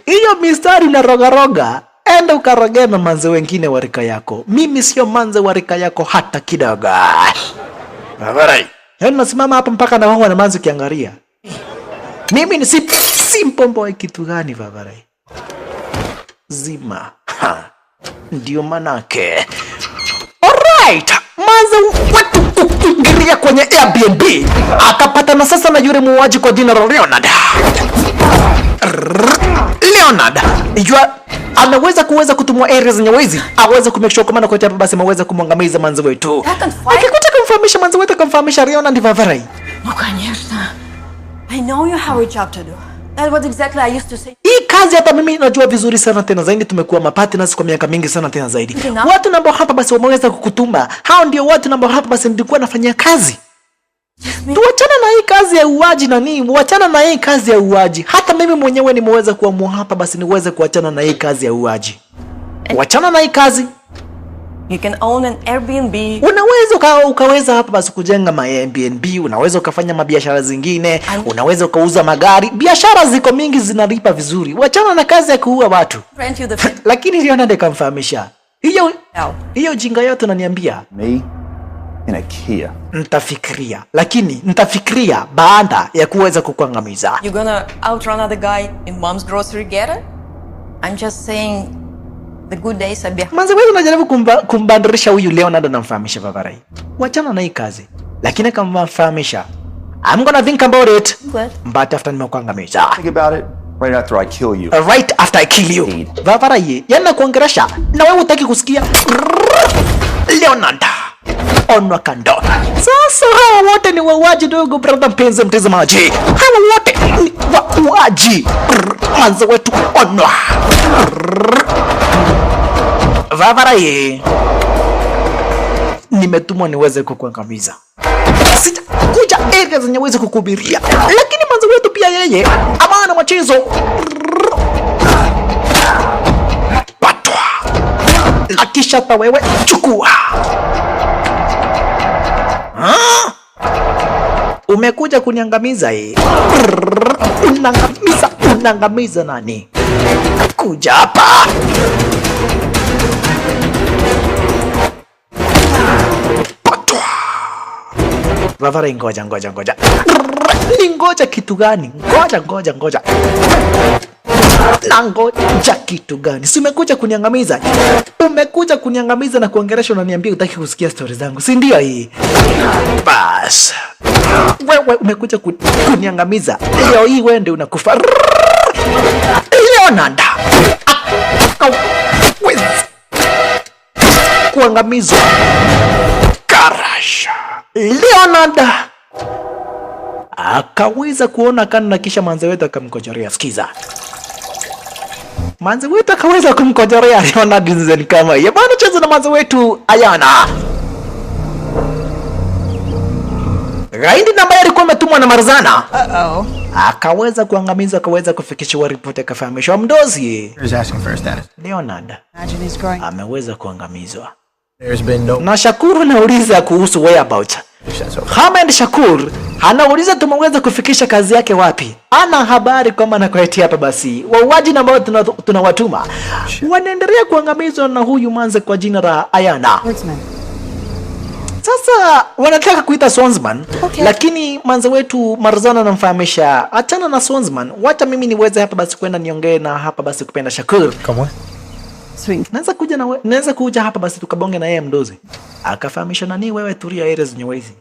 Hiyo mistari na roga. Enda ukarogea na manze wengine wa rika yako. Mimi sio manze wa rika yako hata kidogo. Vavarai, yaani nasimama hapa mpaka na wao na manze kiangalia. Mimi ni Simple Boy kitu gani Vavarai? Zima. Ndio manake. Alright, manze watu kuingilia kwenye Airbnb. Akapata na sasa na yule muuaji kwa jina la Leonard. Yua anaweza kutumwa areas zenye wezi, aweze kumake sure kama kwa hapa basi maweza kumwangamiza manzi wetu. Akikuta kumfahamisha manzi wetu kumfahamisha Leonard Vavarai. I know you have a job to do. That's what exactly I used to say. Hii kazi hata mimi najua vizuri sana tena zaidi, tumekuwa mapartners kwa miaka mingi sana tena zaidi. Watu ambao hapa basi wameweza kukutuma, hao ndio watu ambao hapa basi nilikuwa nafanyia kazi. Tuachana na hii kazi ya uaji na nini? Muachana na hii kazi ya uaji. Hata mimi mwenyewe nimeweza kuamua hapa basi niweze kuachana na hii kazi ya uaji. Wachana na hii kazi. You can own an Airbnb. Unaweza ukaweza hapa basi kujenga ma Airbnb, unaweza ukafanya mabiashara zingine, unaweza ukauza magari. Biashara ziko mingi zinalipa vizuri. Wachana na kazi ya kuua watu. Lakini Leonard akamfahamisha. Hiyo jinga yote unaniambia. Me in a Kia. Nitafikiria baada ya kuweza kukuangamiza. You gonna outrun other guy in mom's grocery getter? I'm just saying the good days are behind. Manze wewe unajaribu kumbandirisha huyu Leonard na mfahamisha Vavarai. Wachana na hii kazi. Lakini akamfahamisha, I'm gonna think about it. But after nimekuangamiza. Think about it right after I kill you. Right after I kill you. Vavarai, yana kuongeresha na wewe hutaki kusikia. Leonard onwa kando. Sasa hawa wote ni wauaji dogo brother mpenzi mtazamaji. Hawa wote ni wauaji. Manze wetu onwa. Vavarai, nimetumwa niweze kukuangamiza. Sitakuja area zenye uweze kukubiria. Lakini manze wetu pia yeye amana machezo. Patwa. Na kisha pa wewe chukua. Umekuja kuniangamiza hii. Unangamiza nani? Kuja hapa. Patwa. Vavarai, ngoja. Ni ngoja kitu gani? Ngoja. Na ngoja kitu gani? Si umekuja kuniangamiza? Umekuja kuniangamiza na kuongelesha unaniambia utaki kusikia stories zangu. Si ndio hii? Bas. Wewe umekuja kuniangamiza. Leo hii wewe ndio unakufa. Leonard. Kuangamizwa. Karasha. Leonard akaweza kuona kana na kisha manze wetu akamkojorea. Sikiza. Manze wetu akaweza kumkojorea Leonard nzeni kama ya bana cheza na manze wetu Ayana. Gaindi namba alikuwa ametumwa na Marzana. Akaweza kuangamiza, akaweza kufikishiwa ripoti, akafahamishwa mdozi. Leonard ameweza kuangamizwa. Na Shakur anauliza kuhusu whereabouts. Hamad Shakur anauliza tumeweza kufikisha kazi yake wapi? Ana habari kwamba nakuletea hapa basi. Wauaji na ambao tunawatuma wanaendelea kuangamizwa na huyu manze kwa jina la Ayana. Sasa wanataka kuita Swansman, lakini manze wetu Marzana anamfahamisha achana na Swansman, wacha mimi niweze hapa basi kwenda niongee na hapa basi kupenda Shakur. swing. Naweza kuja hapa basi tukabonge na yeye mdozi. Akafahamisha nani, wewe tulia area zenye wezi.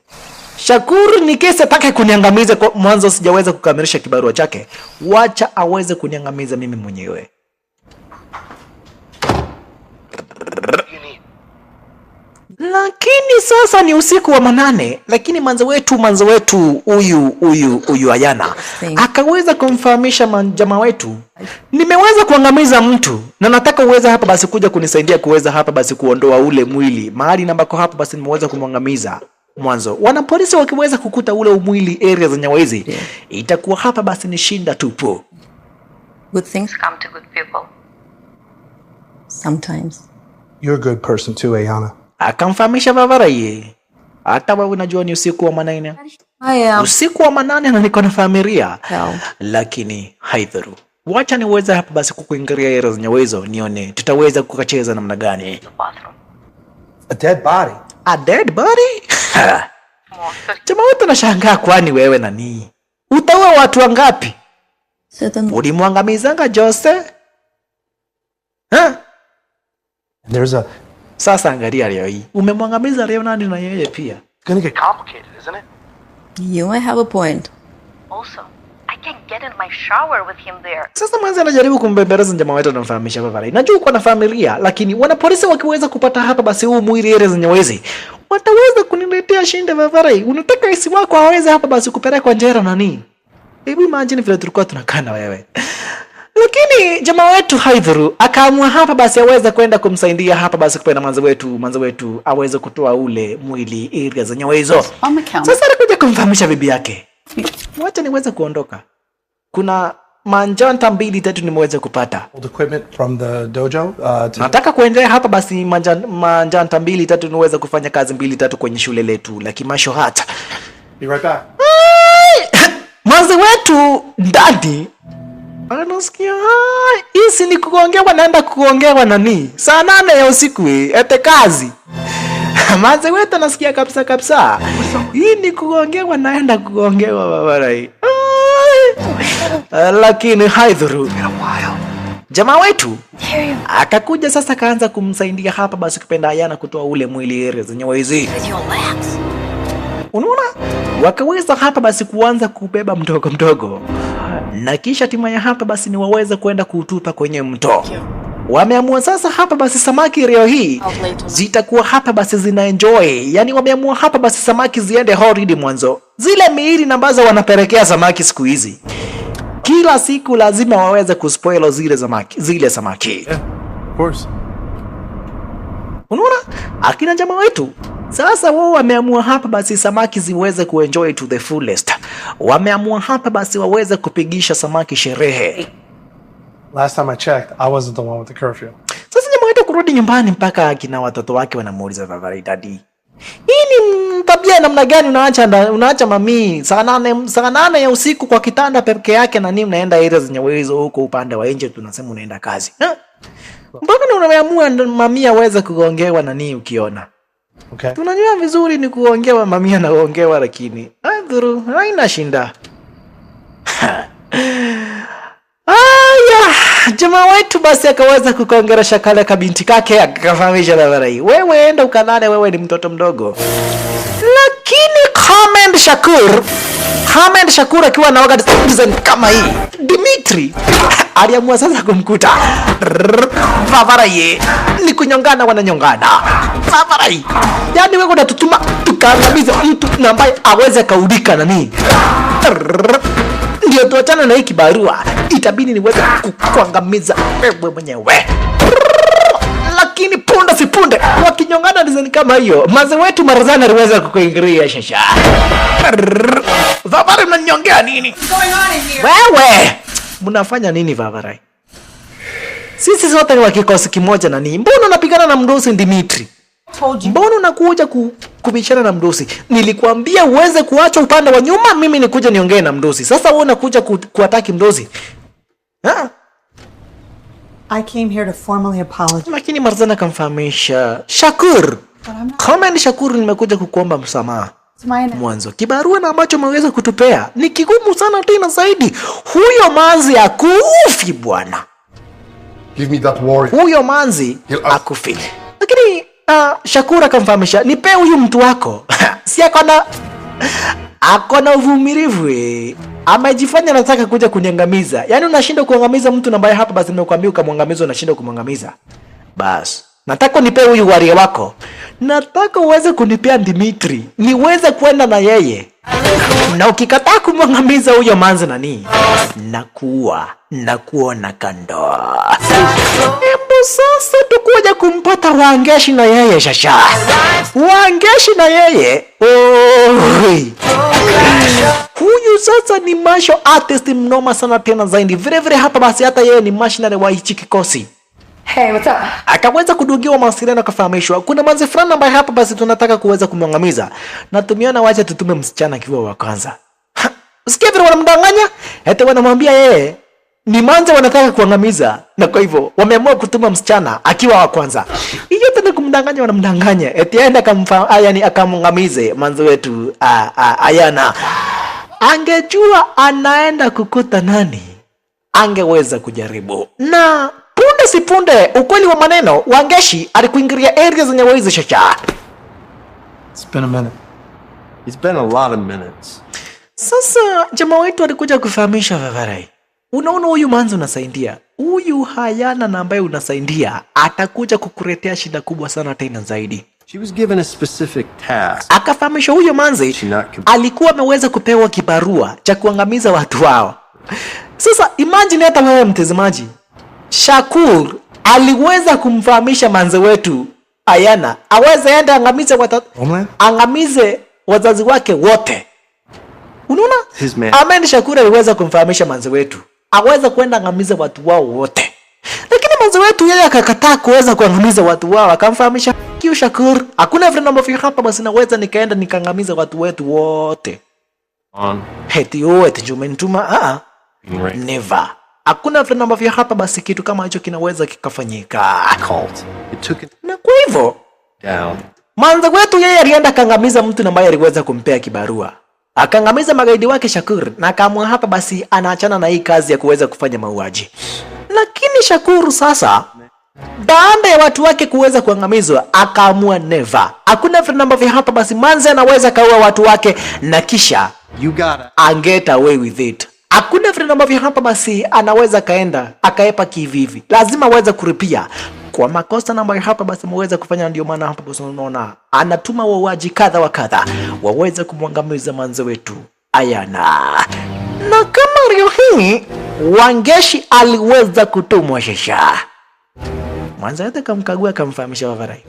Shakur ni kesi atake kuniangamiza kwa mwanzo sijaweza kukamilisha kibarua chake. Wacha aweze kuniangamiza mimi mwenyewe. Lakini sasa ni usiku wa manane, lakini manzo wetu huyu Ayana akaweza kumfahamisha jamaa wetu, nimeweza kuangamiza mtu na nataka uweze hapa basi kuja kunisaidia kuweza hapa basi kuondoa ule mwili mahali ambako hapa basi nimeweza kumwangamiza mwanzo. Wanapolisi wakiweza kukuta ule mwili area za Nyawezi, itakuwa hapa basi ni shinda tupu. Good things come to good people. Sometimes. You're a good person too, Ayana. Akamfahamisha Vavarai, hata wewe unajua ni usiku wa manane. Usiku wa manane na niko na familia. Lakini haidhuru. Wacha niweze hapa basi kukuingilia area za Nyawezi nione tutaweza kukacheza namna gani. A dead body. A dead body? Jamaa wetu nashangaa, kwani wewe nani? Utaua watu wangapi? Ulimwangamizanga Jose? There's a... Sasa angalia leo hii. Umemwangamiza leo nani na yeye pia? It's gonna get complicated, isn't it? You might have a point. Also, I can't get in my shower with him there. Sasa mwanzo anajaribu kumbembeleza jamaa wetu anamfahamisha Vavarai. Najua uko na familia, lakini wanapolisi wakiweza kupata hapa basi huu mwili area za Nyawezi, wataweza kuniletea shinda Vavarai. Unataka isi wako aweze hapa basi kupeleka njera nani? Hebu imagine vile tulikuwa tunakaa na wewe. Lakini jamaa wetu haidhuru akaamua hapa basi aweze kwenda kumsaidia hapa basi kupenda manzo wetu aweze kutoa ule mwili area za Nyawezi. Sasa alikuja kumfahamisha bibi yake, wacha niweze kuondoka. Kuna manjanta 2-3 nimeweza kupata. Old equipment from the dojo. Nataka kuendelea hapa basi manjanta 2-3 niweze kufanya kazi 2-3 kwenye shule letu la Kimasho hata. Be right back. Manzo wetu ndani anasikia hisi ni kuongewa, naenda kuongewa nani saa 8 ya usiku ete kazi. Manze wetu anasikia kabisa hii ni kuongewa, naenda kuongewa Vavarai. Lakini haidhuru jamaa wetu akakuja sasa kaanza kumsaidia hapa basi kupenda Ayana kutoa ule mwili area za Nyawezi. Unaona, wakaweza hapa basi kuanza kubeba mdogo na kisha tima ya hapa basi ni waweza kwenda kutupa kwenye mto. Wameamua sasa hapa basi samaki leo hii zitakuwa hapa basi zinaenjoy. Yani wameamua hapa basi samaki ziende holiday mwanzo. Zile miili ambazo wanapelekea samaki siku hizi, kila siku lazima waweze kuspoil zile samaki. Yeah, of course. Unaona? Akina jamaa wetu sasa wao wameamua hapa basi samaki ziweze kuenjoy to the fullest. Wameamua hapa basi waweze kupigisha samaki sherehe. Last time I checked, I wasn't the one with the curfew. Sasa jamaa wetu kurudi nyumbani mpaka akina watoto wake wanamuuliza Vavarai, daddy, hii ni tabia namna gani unaacha mami saa 8 ya usiku kwa kitanda peke yake na nini unaenda area zenye uwezo huko upande wa nje tunasema unaenda kazi. Mbona unaamua mami aweze kuongewa na nini ukiona? Okay. Tunajua vizuri ni kuongewa mami anaongewa, lakini adhuru haina shinda. Jamaa wetu basi akaweza kukongeresha kale kabinti kake, akafahamisha Vavarai, wewe enda ukalale, wewe ni mtoto mdogo. Lakini Hamed Shakur akiwa na wakati kama hii, Dimitri aliamua sasa kumkuta Vavarai. Ni kunyongana wananyongana. Vavarai, yani wewe unatutuma tukaangamiza mtu na ambaye aweze kaudika nani? Ndio tuachana na hiki barua, itabidi niweze kuangamiza wewe mwenyewe. Lakini punde si punde wakinyongana design kama hiyo, maze wetu Marazana aliweza kukuingilia shasha. Vavarai, mnanyongea nini? Wewe mnafanya nini Vavarai? Sisi sote ni wa kikosi kimoja na nini? Mbona unapigana na mdosi Dimitri? Mbona unakuja kubishana na mdosi? Nilikwambia uweze kuacha upande wa nyuma, mimi nikuja niongee na mdosi. Sasa wewe unakuja kuataki mdosi. I came here to formally apologize. Lakini Marzana kamfahamisha Shakur, comment Shakur, nimekuja kukuomba msamaha. Mwanzo kibarua na ambacho umeweza kutupea ni kigumu sana tena zaidi. Huyo manzi akufi bwana. Give me that warrior. Huyo manzi akufi. Lakini Shakur akamfahamisha, nipe huyu mtu wako. Si akona uvumilivu. Amejifanya anataka kuja kuniangamiza. Yaani unashinda kuangamiza mtu ambaye hapa basi nimekuambia ukamwangamiza, unashinda kumwangamiza. Bas, nataka nipe huyu warrior wako. Nataka uweze kunipea Dimitri, niweze kwenda na yeye. Na ukikataa kumwangamiza huyo manzi nani, nakuona kando. Hebu sasa tukuja kumpata Wangeshi na yeye shasha. Wangeshi na yeye. Huyu sasa ni martial artist mnoma sana tena zaidi. Vile vile hapa basi hata yeye ni mashinani wa hichi kikosi. Hey, what's up? Akaweza kudungiwa mawasiliano akafahamishwa kuna manzi fulani ambaye hapa basi tunataka kuweza kumwangamiza. Na tumeona wacha tutume msichana kiwa wa kwanza. Usikia vile wanamdanganya? Eti wanamwambia yeye ni manzi wanataka kuangamiza. Na kwa hivyo wameamua kutuma msichana akiwa wa kwanza. Hiyo tena kumdanganya wanamdanganya. Eti aenda akamwangamize manzi wetu Ayana. Angejua anaenda kukuta nani, angeweza kujaribu. Na punde si punde ukweli wa maneno, Wangeshi alikuingilia area zenye wezi shasha. It's been a minute. It's been a lot of minutes. Sasa jamaa wetu alikuja kufahamisha Vavarai, unaona huyu manzi unasaidia, huyu Hayana na ambaye unasaidia atakuja kukuletea shida kubwa sana tena zaidi. She was given a specific task. Akafahamisha huyo manzi alikuwa ameweza kupewa kibarua cha kuangamiza watu wao. Sasa imagine hata wewe mtazamaji, Shakur aliweza kumfahamisha manzi wetu Ayana aweze enda angamize wazazi wake wote. Unaona? Amen, Shakur aliweza kumfahamisha manzi wetu aweza kwenda angamiza watu wao wote. Lakini manzi wetu yeye akakataa kuweza kuangamiza watu wao, akamfahamisha kiu Shakur, hakuna vile ambavyo hapa basi naweza nikaenda nikaangamiza watu wetu wote. Heti wote jumentuma never. Hakuna vile ambavyo hapa basi kitu kama hicho kinaweza kikafanyika. Na kwa hivyo manzi wetu yeye alienda kaangamiza mtu ambaye aliweza kumpea kibarua. Akaangamiza magaidi wake Shakur na akaamua hapa basi anaachana na hii kazi ya kuweza kufanya mauaji. Lakini Shakur sasa baada ya watu wake kuweza kuangamizwa akaamua never. Hakuna vile ambavyo hapa basi manzi anaweza kaua watu wake na kisha get away with it. Hakuna vile ambavyo hapa basi anaweza kaenda akaepa kivivi. Lazima aweze kuripia kwa makosa ambayo hapa basi mweza kufanya. Ndio maana hapa basi unaona anatuma wauaji kadha wa kadha waweze kumwangamiza manzi wetu Ayana. Na kama leo hii Wangeshi aliweza kutumwa shasha, manzi hata kamkagua akamfahamisha Vavarai,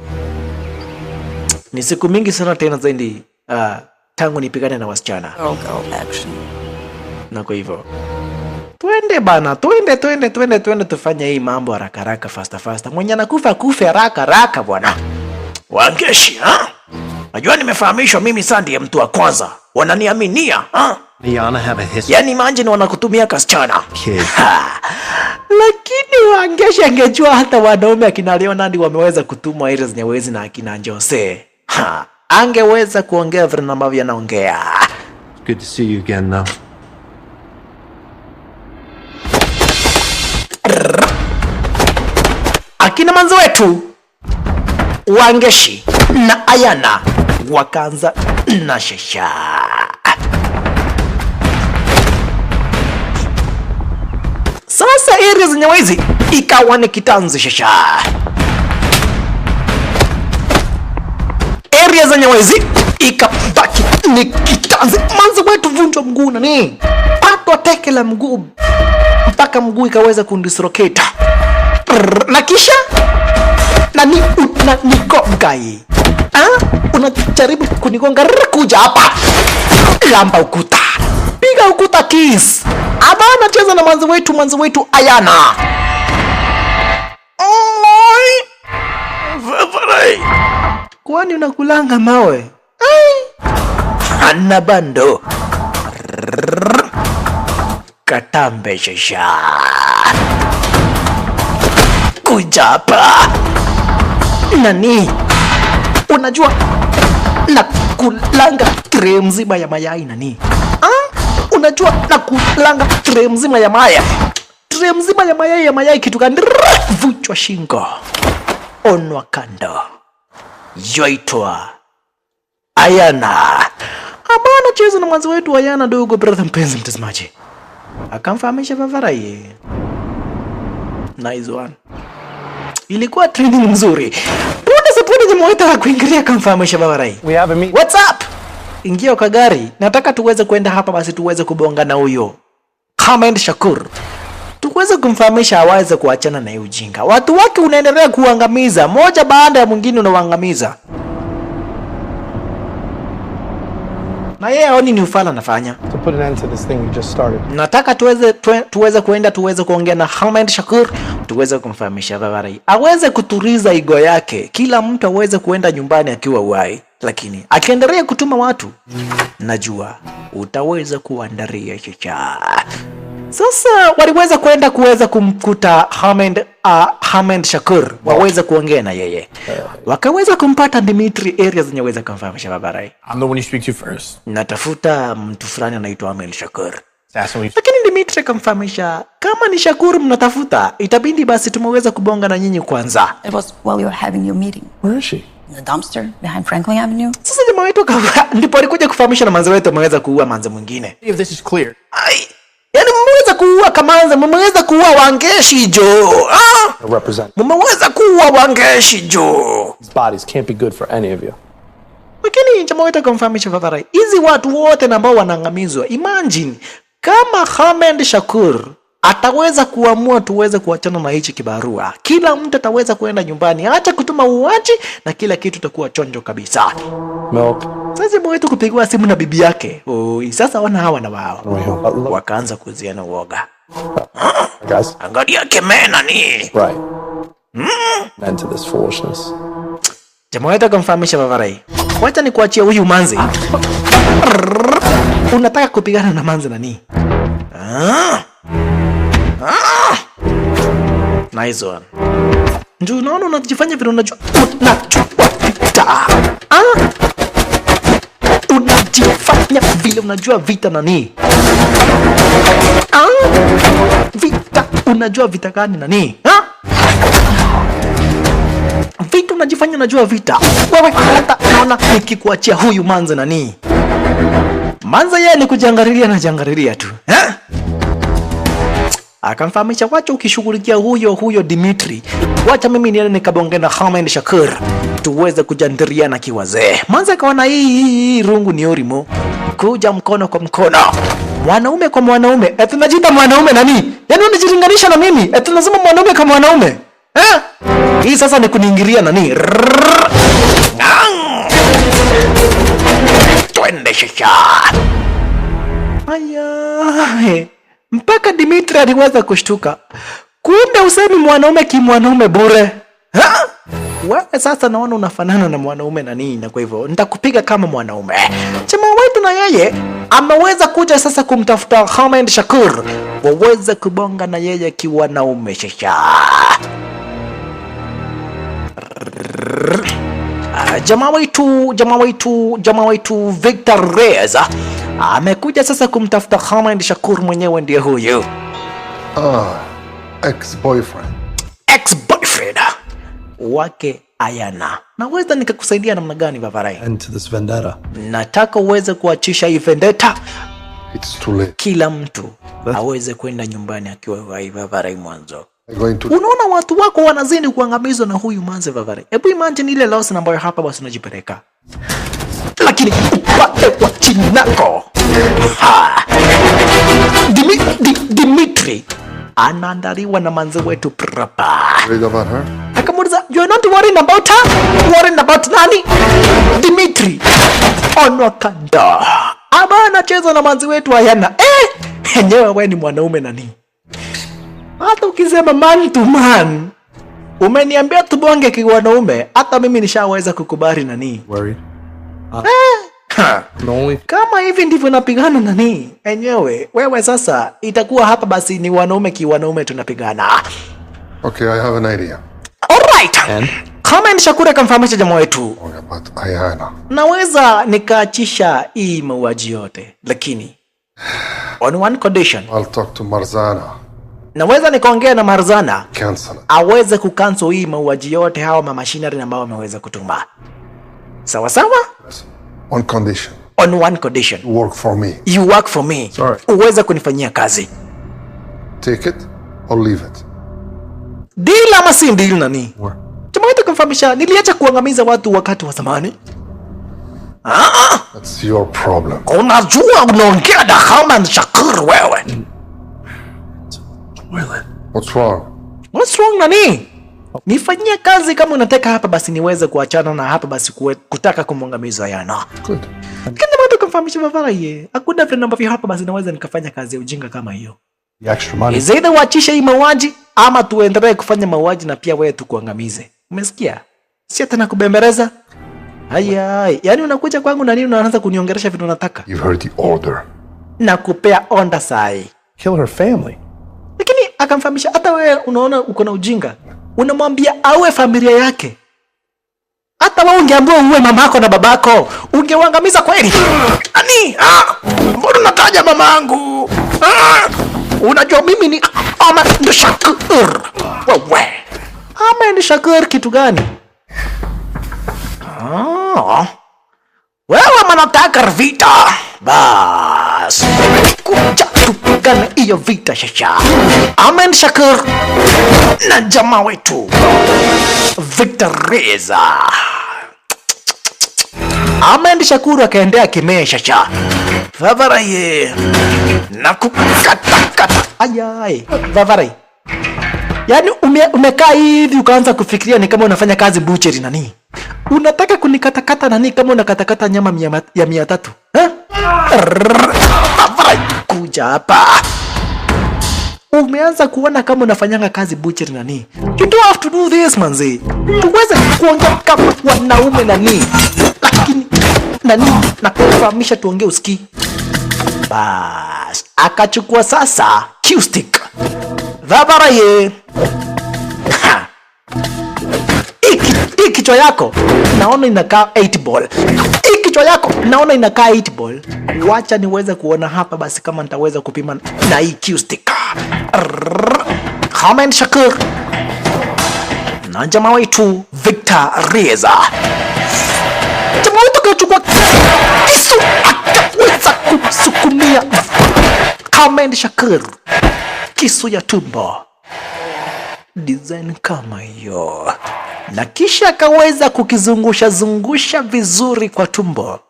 ni siku mingi sana tena zaidi tangu nipigane na wasichana. Na kwa hivyo twende bana, twende tufanye hii mambo haraka haraka, faster. Mwenye anakufa kufe haraka bwana. Wangeshi, najua nimefahamishwa mimi sasa ndiye mtu wa kwanza. Wananiaminia, yaani imagine wanakutumia kasichana. Lakini Wangeshi angejua hata wanaume akina Leonard wameweza kutumwa ile zenye na akina Jose. Angeweza kuongea vile ambavyo anaongea. Good to see you again though. Akina manzi wetu Wangeshi na Ayana wakaanza na shasha. Sasa area zenye wezi ikawa ni kitanzi shasha. Area zenye wezi ikabaki ni kitanzi. Manzi wetu vunjwa mguu na nini, patwa teke la mguu mpaka mguu ikaweza kundislocate. Na kisha nikogai unajaribu kunigonga, kuja hapa lamba ukuta, piga ukuta kiss. Aba anacheza na manzi wetu Ayana. Vavarai, kwani unakulanga mawe? Ana bando katambe shasha. Kujapa nani, unajua na kulanga tray mzima ya mayai nani? Unajua na kulanga tray mzima ya mayai. tray mzima ya mayai kitu gani? Vuchwa shingo. Onwa kando. Yoitwa Ayana. Amana chezo na mwanzo wetu Ayana dogo brother mpenzi mtazamaji. Akamfahamisha Vavarai. Nice one. Ilikuwa training nzuri. Punde jamaa wetu hakuingilia akamfahamisha Vavarai. We have a meeting. What's up? Ingia kwa gari. Nataka tuweze kwenda hapa basi tuweze kubonga na huyo Hamid Shakur. Tuweze kumfahamisha aweze kuachana na ujinga. Watu wake unaendelea kuangamiza, moja baada ya mwingine unawaangamiza. Na yeye haoni ni ufala anafanya. To put an end to this thing we just started. Nataka tuweze kuongea na Hamid Shakur, tuweze kumfahamisha Vavarai. Aweze kuturiza igo yake. Kila mtu aweze kuenda nyumbani akiwa uhai. Lakini akiendelea kutuma watu, najua utaweza kuandaria chicha. Sasa waliweza kuweza kumkuta Hamid Shakur, waweza kuongea na yeye. Wakaweza kumpata Dimitri areas zenye kumfahamisha Vavarai. I'm the one you speak to first. Natafuta mtu fulani anaitwa Hamid Shakur. That's when we... Lakini Dimitri akamfahamisha kama ni Shakur mnatafuta, itabidi basi tumeweza kubonga na nyinyi kwanza. It was while you were having your meeting. Where is she? In the dumpster behind Franklin Avenue. Sasa jamaa wetu ndipo alikuja kufahamisha na manze wetu ameweza kuua manze mwingine. If this is clear. Yaani mmeweza kuua Kamanza, mmeweza kuua Wangeshi jo. Represent. Mmeweza kuua Wangeshi jo. These bodies can't be good for any of you. Lakini jamaa wetu akamfahamisha Vavarai, hizi watu wote ambao wanaangamizwa, imagine kama Hamid Shakur ataweza kuamua tuweze kuachana na hichi kibarua. Kila mtu ataweza kuenda nyumbani, acha kutuma uaji na kila kitu takuwa chonjo kabisa. Milk. Sasa mwetu kupigwa simu na bibi yake. Sasa wana hawa na wao. Wakaanza kuziana uoga. Guys. Angalia kemena ni. Right. End to this foolishness. Jamaa wetu akamfahamisha Vavarai. Wacha nikuachie huyu manzi. Unataka kupigana na manzi nani? Nice one. Njoo unaona unajifanya vile unajua vita. Unajifanya vile unajua vita nani? Vita unajua vita gani nani? Vita unajifanya unajua vita. Wewe hata naona nikikuachia huyu manze nani? Manze yeye ni kujiangalilia na jiangalilia tu. Akamfahamisha wacha ukishughulikia huyo Dimitri. Wacha mimi niende nikabonge na Hamid Shakur. Tuweze kujandiriana kiwazee. Manze akaona hii rungu ni orimo. Kuja mkono kwa mkono. Mwanaume kwa mwanaume. Tunajiita mwanaume nani? Yaani unajilinganisha na mimi? Tunasema mwanaume kwa mwanaume. Hii sasa ni kuniingilia nani? Twende shisha. Aya. Mpaka Dimitri aliweza kushtuka. Kumbe usemi mwanaume kimwanaume bure. Wewe sasa naona unafanana na mwanaume nani, na kwa hivyo nitakupiga kama mwanaume. Jamaa wetu na yeye ameweza kuja sasa kumtafuta Hamid Shakur. Waweze kubonga na yeye kiwanaume shisha. Jamaa wetu Victor Reyes amekuja sasa kumtafuta Hamid Shakur, mwenyewe ndiye huyu. Ex-boyfriend wake Ayana. Naweza nikakusaidia namna gani Vavarai? End to this vendetta. Nataka uweze kuachisha hii vendetta. It's too late. Kila mtu aweze kwenda nyumbani akiwa hai Vavarai mwanzo. I'm going to... Unaona watu wako wanazidi kuangamizwa na huyu manze Vavarai. Hebu imagine ile loss ambayo hapa basi unajipeleka. Lakini upate kwa chini nako. Dimitri anaandaliwa na manze wetu proper. Worried about her? Akamuuliza, you're not worried about her? Worried about nani? Dimitri. Onwa kando. Aba anacheza na manzi wetu Ayana. Enyewe wewe ni mwanaume nani? Hata ukisema man to man, umeniambia tubonge kiwanaume, hata mimi nishaweza kukubali nani? Worried? Kama hivi ndivyo napigana nani? Enyewe wewe sasa itakuwa hapa basi ni wanaume kiwanaume tunapigana. Okay, I have an idea. Alright. Hamid Shakur akamfahamisha jamaa wetu. But Ayana. Naweza nikaachisha hii mauaji yote, lakini on one condition. I'll talk to Marzana naweza nikaongea na Marzana Cancel it. aweze kucancel hii mauaji yote hawa machinery ambao wameweza kutuma. Sawa sawa? On condition. On one condition. You work for me. You work for me. Sorry. Uweze kunifanyia kazi. Take it or leave it. Deal ama si deal nani? Where? Tumeweza kumfahamisha niliacha kuangamiza watu wakati wa zamani. That's your problem. Unajua unaongea na Herman Shakir wewe. What's wrong? What's wrong nani? Nifanyie kazi kama unataka hapa basi niweze kuachana na hapa basi kutaka kumwangamiza yana. Good. Kama mtu kumfahamisha Vavara ye. Hakuna vile ambavyo hapa basi naweza nikafanya kazi ya ujinga kama hiyo. The extra money. Is either uachishe hii mauaji ama tuendelee kufanya mauaji na pia wewe tukuangamize. Umesikia? Si hata nakubembeleza. Haya, yani unakuja kwangu na nini unaanza kuniongelesha vitu unataka? You heard the order. Nakupea onda sai. Kill her family. Lakini akamfahamisha hata wewe unaona uko na ujinga. Unamwambia awe familia yake. Hata wewe ungeambiwa uwe mamako na babako, ungeuangamiza kweli? Ani? Mbona unataja mamangu? Unajua mimi ni Ahmed Shakir. Wewe. Ahmed Shakir kitu gani? Wewe mnataka vita. Bas. Kuja tupigane hiyo vita shasha. Ahmed Shakir na jamaa wetu Victor Reza. Ahmed Shakir akaendea kimea shasha. Vavara ye. Na kukata. Ayai. Vavara. Yani umekaa hivi ukaanza kufikiria ni kama unafanya kazi butchery nani? Unataka kunikatakata nani kama unakatakata nyama ya 300? Kuja hapa. Umeanza kuona kama unafanyanga kazi butchery nani? You don't have to do this manzi. Tuweze kuongea kama wanaume nani? Lakini nani nakufahamisha tuongee usikii. Bas, akachukua sasa Q-stick. Vabara ye. Hii kichwa yako naona inakaa 8 ball. Hii kichwa yako naona inakaa 8 ball. Wacha niweze kuona hapa basi kama nitaweza kupima na hii Q-stick. Ahmed Shakir na jamaa wetu Victor Reza. Jamaa wetu kachukua kisu akaweza kumsukumia Ahmed Shakir kisu ya tumbo. Design kama hiyo. Na kisha akaweza kukizungusha vizuri kwa tumbo.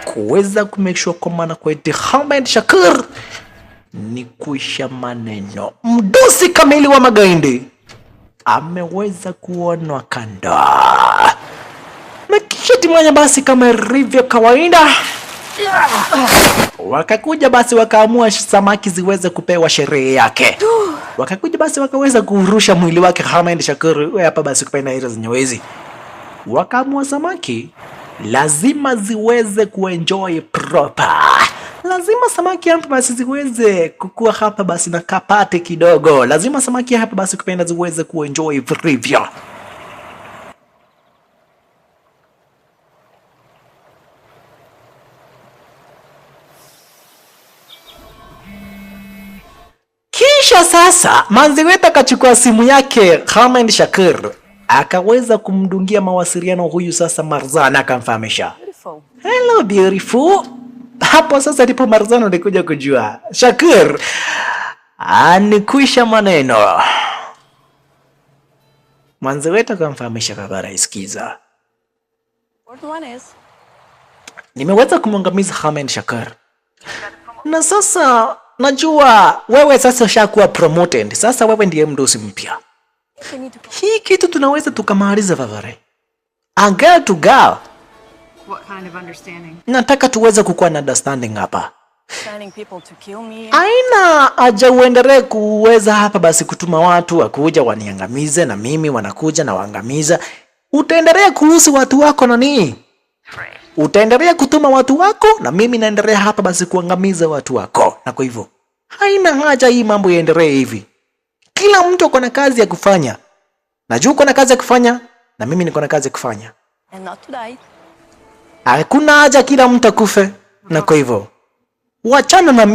Kuweza kumake sure kwa maana kwa eti Ahmed Shakir ni kuisha maneno. Mdosi kamili wa magaindi ameweza kuonwa kanda. Na kisha timanya basi kama ilivyo kawaida wakakuja basi wakaamua samaki ziweze kupewa sherehe yake. Wakakuja basi wakaweza kurusha mwili wake Ahmed Shakir hapa basi kupenda hizo zenyewe. Wakaamua samaki lazima ziweze kuenjoy proper. Lazima samaki hapa basi ziweze kukua hapa basi na kapate kidogo. Lazima samaki hapa basi kupenda ziweze kuenjoy vilivyo. Kisha sasa Manziweta akachukua simu yake Ahmed Shakir akaweza kumdungia mawasiliano huyu sasa Marzana akamfahamisha. Hello beautiful. Hapo sasa ndipo Marzana alikuja kujua Shakir anikwisha maneno. Manziweta akamfahamisha Kagara, isikiza. Nimeweza kumwangamiza Ahmed Shakir. Na sasa najua wewe sasa ushakuwa promoted. Sasa wewe ndiye mdosi mpya. Hii kitu tunaweza tukamaliza Vavare. Angel to girl. What kind of understanding? Nataka tuweze kukuwa na understanding hapa. Planning people to kill me. Aina haja uendelee kuweza hapa basi kutuma watu wakuja waniangamize na mimi wanakuja na waangamiza. Utaendelea kuhusu watu wako nani? Utaendelea kutuma watu wako na mimi naendelea hapa basi kuangamiza watu wako. Na kwa hivyo haina haja hii mambo yaendelee hivi. Kila mtu ako na kazi ya kufanya. Najua uko na kazi ya kufanya na mimi niko na kazi ya kufanya. And not to die. Hakuna haja kila mtu akufe. Na kwa hivyo wachana na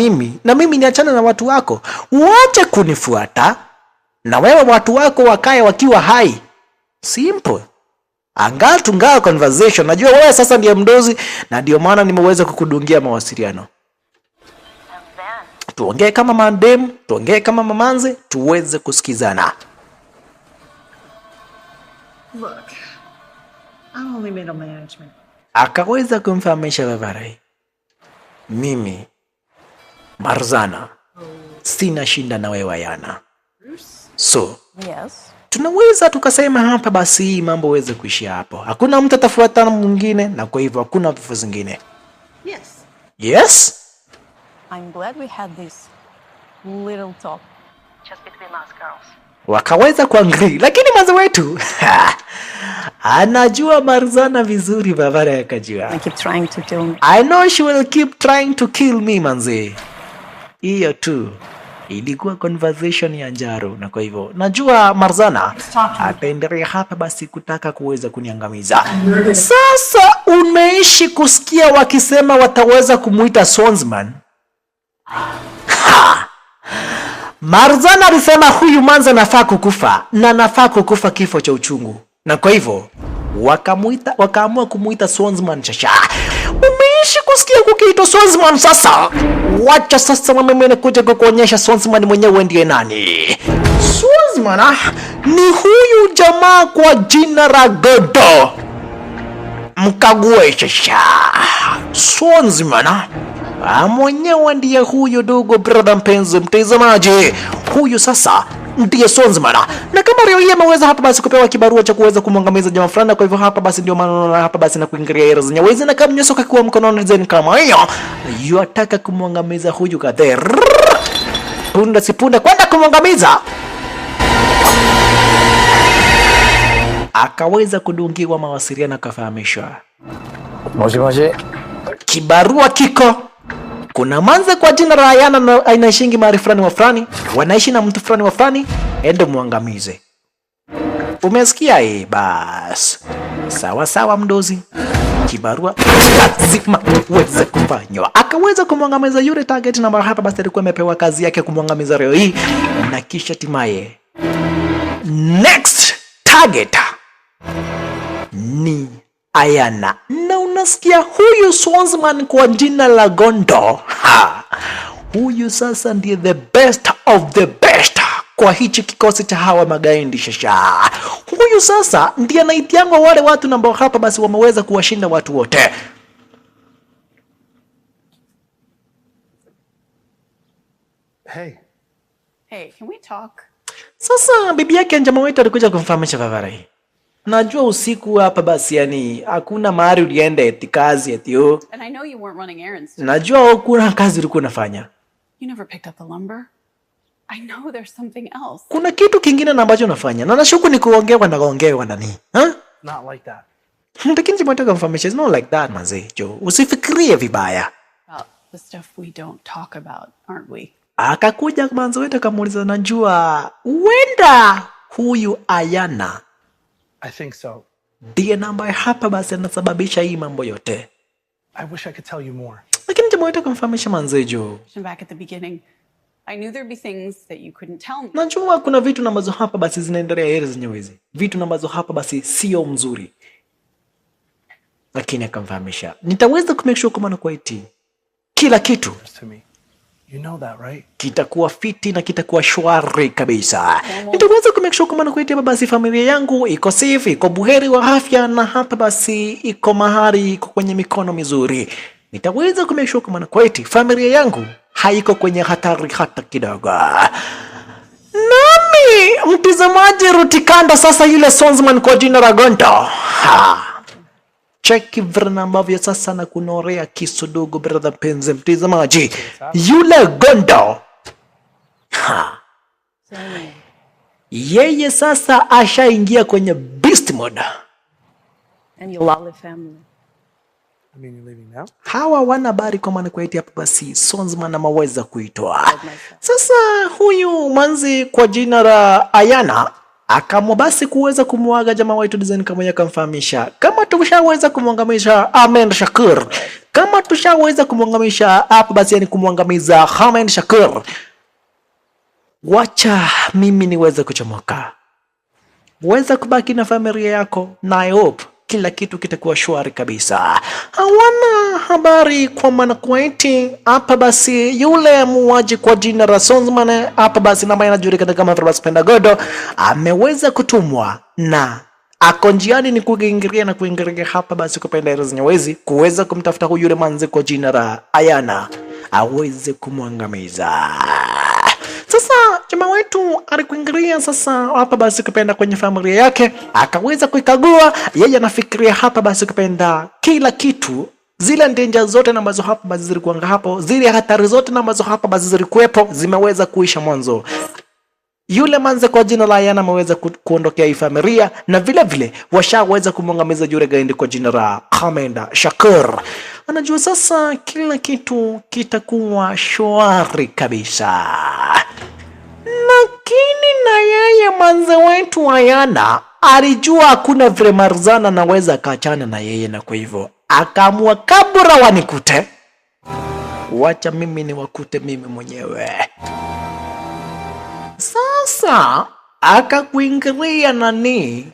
mimi niachana na watu wako, wache kunifuata na wewe watu wako wakae wakiwa hai. Simple. Angaa tungaa conversation. Najua wewe sasa ndiye mdozi na ndio maana nimeweza kukudungia mawasiliano. Tuongee kama mandem, tuongee kama mamanze, tuweze kusikizana. Look, I'm only middle management. Akaweza kumfahamisha Vavarai, mimi Marzana sina shinda na wewe Ayana. So Yes. tunaweza tukasema hapa basi hii mambo weze kuishia hapo. Hakuna mtu atafuatana mwingine na kwa hivyo hakuna vifo zingine. Yes. Yes? I'm glad we had this little talk. Just between us girls. Wakaweza kuangri, lakini mazo wetu anajua Marzana vizuri. Vavarai akajua. I keep trying to kill me. I know she will keep trying to kill me manze. Hiyo tu ilikuwa conversation ya Njaro, na kwa hivyo najua Marzana ataendelea hapa basi kutaka kuweza kuniangamiza. Sasa umeishi kusikia wakisema wataweza kumuita Swordsman. Marzana alisema huyu manza nafaa kukufa na nafaa kukufa kifo cha uchungu, na kwa hivyo wakaamua kumuita Swordsman. Shasha, umeishi kusikia kukiitwa Swordsman. Sasa wacha sasa mimi nikuja kukuonyesha Swordsman mwenyewe ndiye nani. Swordsman ni huyu jamaa kwa jina la Gondo. Mkague shasha. Swordsman mwenyewe ndiye huyu ndugu brother mpenzi mtazamaji. Huyu sasa ndiye Swordsman. Na kama leo hii ameweza hapa basi kupewa kibarua cha kuweza kumwangamiza jamaa fulani, kwa hivyo hapa basi ndio maana hapa basi na kuingilia era zenye wezi na kama nyoso kwa mkononi zen kama hiyo. Yataka kumwangamiza huyu Kader. Punda sipunda kwenda kumwangamiza. Akaweza kudungiwa mawasiliano akafahamishwa. Moshi. Kibarua kiko. Kuna manze kwa jina la Ayana na anaishingi mahali fulani wa fulani, wanaishi na mtu fulani wa fulani, ende muangamize. Umesikia bas. Sawa mdozi. Kibarua lazima uweze kufanywa. Akaweza kumwangamiza yule target na hapa basi alikuwa amepewa kazi yake kumwangamiza leo hii, na kisha timaye next target ni Ayana. Na unasikia huyu Swordsman kwa jina la Gondo. Huyu sasa ndiye the best of the best kwa hichi kikosi cha hawa magaindi shasha. Huyu sasa ndiye anaitiangwa wale watu ambao hapa basi wameweza kuwashinda watu wote. Hey. Hey, can we talk? Sasa bibi yake jamaa wetu alikuja kumfahamisha Vavarai. Najua usiku hapa basi yani hakuna mahali ulienda eti kazi eti yo. And I know you weren't running errands. Najua kuna kazi ulikuwa unafanya. You never picked up the lumber. I know there's something else. Kuna kitu kingine na ambacho unafanya. Na nashuku ni kuongea kwa nani? Not like that. Lakini jamaa wetu kumfahamisha, it's not like that manze. Jo, usifikirie vibaya. About the stuff we don't talk about, aren't we? Akakuja manzo wetu akamuuliza, najua uenda huyu Ayana I think so. ndiye namba hapa basi anasababisha hii mambo yote. I wish I could tell you more. Lakini jamaa wetu kumfahamisha manzejo, Back at the beginning, I knew there'd be things that you couldn't tell me. najua kuna vitu ambazo hapa basi zinaendelea heri zenyewe, vitu ambazo hapa basi sio mzuri. Lakini akamfahamisha, nitaweza kumake sure kama na kwaiti kila kitu To me. You know that, right? kitakuwa fiti na kitakuwa shwari kabisa. Nitaweza kumake sure kama na kwaiti hapa basi familia yangu iko safe, iko buheri wa afya, na hapa basi iko mahali, iko kwenye mikono mizuri. Nitaweza kumake sure kama na kwaiti familia yangu haiko kwenye hatari hata kidogo. Nami mtazamaji rutikanda sasa yule Swordsman kwa jina la Gondo. Cheki vrana ambavyo sasa na kunorea kisu dogo brother penzi mtazamaji. Yule Gondo. Yeye sasa ashaingia kwenye beast mode. And your lovely family. I mean, you're leaving now? Hawa wana habari kwa maana kwaiti hapa basi Swordsman ameweza kuitoa. Sasa huyu manzi kwa jina la Ayana akaamua basi kuweza kumwaga jamaa wetu design kama yakamfahamisha kama tushaweza kumwangamisha Ahmed Shakir, kama tushaweza kumwangamisha hapa basi, yani kumwangamiza Ahmed Shakir, wacha mimi niweze kuchomoka, weza kubaki na familia yako, na I hope kila kitu kitakuwa shwari kabisa. Hawana habari kwa maana kweti hapa basi yule muuaji kwa jina la Sonzman hapa basi na ambaye anajulikana kama Verbas Pendagodo ameweza kutumwa na ako njiani ni kuingiria hapa basi kupenda Erez Nyawezi kuweza kumtafuta huyu yule manzi kwa jina la Ayana aweze kumwangamiza. Sasa jamaa wetu alikuingilia sasa hapa basi kupenda kwenye familia yake, akaweza kuikagua. Yeye anafikiria hapa basi kupenda kila kitu, zile danger zote na ambazo hapa basi zilikuwa hapo, zile hatari zote na ambazo hapa basi zilikuwepo zimeweza kuisha mwanzo. Yule manze kwa jina la Ayana ameweza kuondokea hii familia, na vile vile washaweza kumwangamiza yule gaindi kwa jina la Ahmed Shakir. Anajua sasa kila kitu kitakuwa shwari kabisa. Lakini na yeye manze wetu Ayana alijua hakuna vile Marzana naweza kaachana na yeye, na kwa hivyo akaamua kabla wanikute, wacha mimi niwakute mimi mwenyewe. Sasa akakuingilia nani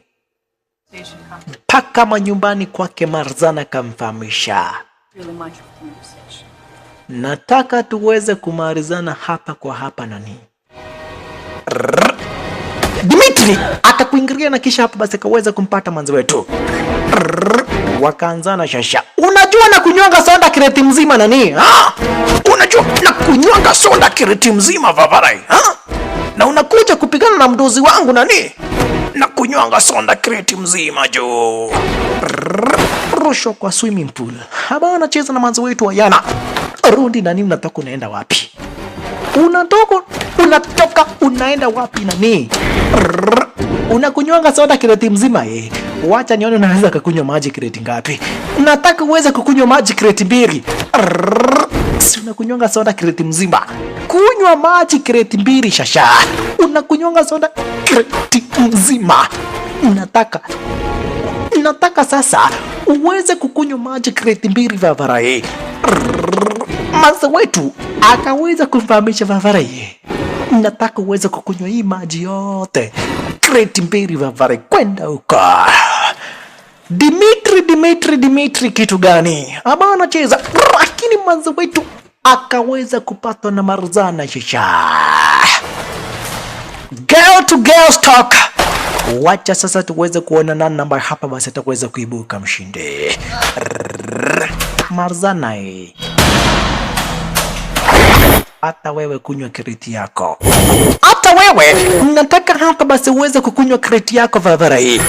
mpaka manyumbani kwake Marzana kamfahamisha, nataka tuweze kumarizana hapa kwa hapa nani Dimitri. Akakuingilia na kisha hapa basi akaweza kumpata manzi wetu, wakaanzana shasha. Unajua na kunywanga soda kireti mzima nani ha? Unajua na kunywanga soda kireti mzima Vavarai ha? Na unakuja kupigana na mdozi wangu nani na kunywanga soda kireti mzima jo. Rusho kwa swimming pool haba anacheza na manzi wetu Ayana. Rudi nani, unatoka unaenda wapi? Unatoka unaenda wapi nani? Unakunywanga soda kireti mzima Wacha nione unaweza kukunywa maji kireti ngapi. Nataka uweze kukunywa maji kireti 2. Si unakunywanga soda kireti mzima. Kunywa maji kireti 2 shasha. Unakunywanga soda kireti mzima. Nataka sasa uweze kukunywa maji kireti 2 Vavarai. Manze wetu akaweza kumfahamisha Vavarai, nataka uweze kukunywa hii maji yote kreti 2 Vavarai, kwenda huko. Dimitri kitu gani ama anacheza? Lakini manze wetu akaweza kupatwa na Marzana shisha. Girl to girl talk. Wacha sasa tuweze kuona nani namba hapa basi ataweza kuibuka mshindi. Marzana hata wewe kunywa kreti yako. Hata wewe nataka hapa basi uweze kukunywa kreti yako Vavarai.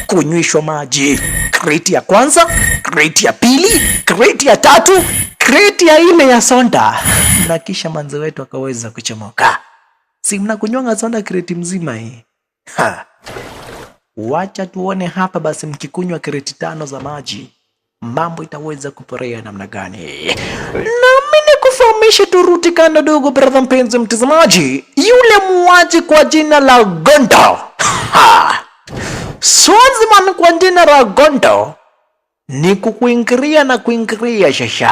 Kunywishwa maji. Kreti ya kwanza, kreti ya pili, kreti ya 3, kreti ya 4 ya sonda. Na kisha manze wetu akaweza kuchomoka. Si mnakunywanga sonda kreti mzima Ha. Wacha tuone hapa basi mkikunywa kreti 5 za maji mambo itaweza kuporea namna gani. Nami nikufahamishe turuti kando dogo brother mpenzi mtazamaji, yule muuaji kwa jina la Gondo. Sonzman kwa jina la Gondo ni kuingiria shasha.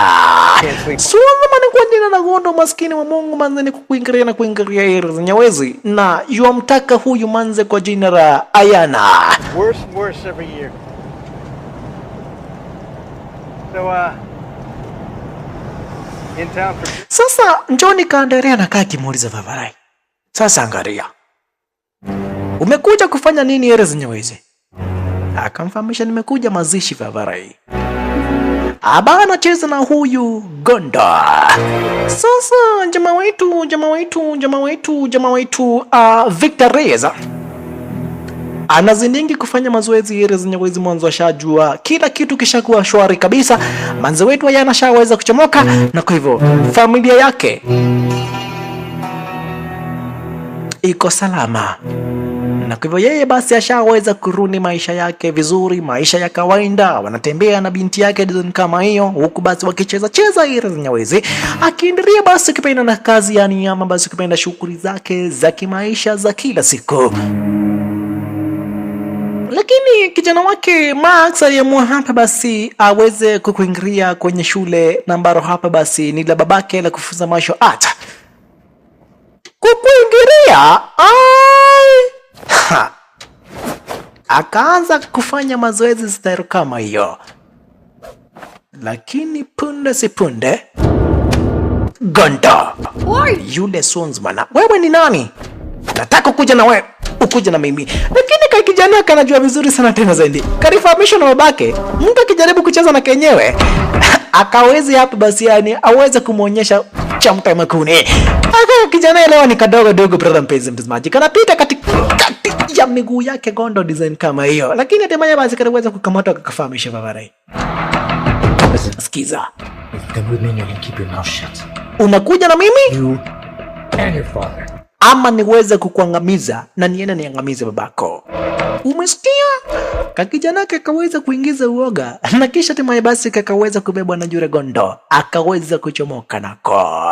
Sonzman kwa jina la Gondo maskini wa Mungu manze ni kuingiria Erez Nyawezi, na yuamtaka huyu manze kwa jina la Ayana. Worse and worse every year. So, in town for... Sasa njoni kaendelea na kaa kimuuliza Vavarai. Sasa angalia, umekuja kufanya nini Erez Nyawezi? Akamfahamisha nimekuja mazishi Vavarai. Aba anacheza na huyu Gondo. Sasa jamaa wetu Victor Reyes anazindingi kufanya mazoezi Erez Nyawezi mwanzo ashajua kila kitu kishakuwa shwari kabisa. Manze wetu Ayana shaweza kuchomoka, na kwa hivyo familia yake iko salama. Na kwa hivyo yeye basi ashaweza kurudi maisha yake vizuri, maisha ya kawaida, wanatembea na binti yake design kama hiyo, huku basi wakicheza cheza ile zenyewe, akiendelea basi kipenda na kazi yani ama basi kipenda shughuli zake za kimaisha za kila siku. Lakini kijana wake Max aliamua hapa basi aweze kuingia kwenye shule na ambalo hapa basi ni la babake la kufunza martial art. Kukuingilia akaanza kufanya mazoezi style kama hiyo, lakini punde si punde Gondo yule Swordsman, wewe ni nani? Nataka kuja na wewe, ukuje na mimi. Lakini kwa kijana kanajua vizuri sana tena zaidi, karifahamisha na babake mtu akijaribu kucheza na kenyewe akawezi hapa basi yani aweze kumuonyesha chamta makuni. Aka kijana leo ni kadogo dogo brother mpenzi mtazamaji, kanapita katikati ya miguu yake Gondo design kama hiyo, lakini hatimaye basi kanaweza kukamata akafahamisha babare. Sikiza, unakuja na mimi You and your father. ama niweze kukuangamiza na niende niangamize babako. Umesikia? Kakijana kakaweza kuingiza uoga na kisha hatimaye basi kakaweza kubebwa na yule Gondo akaweza kuchomoka nako.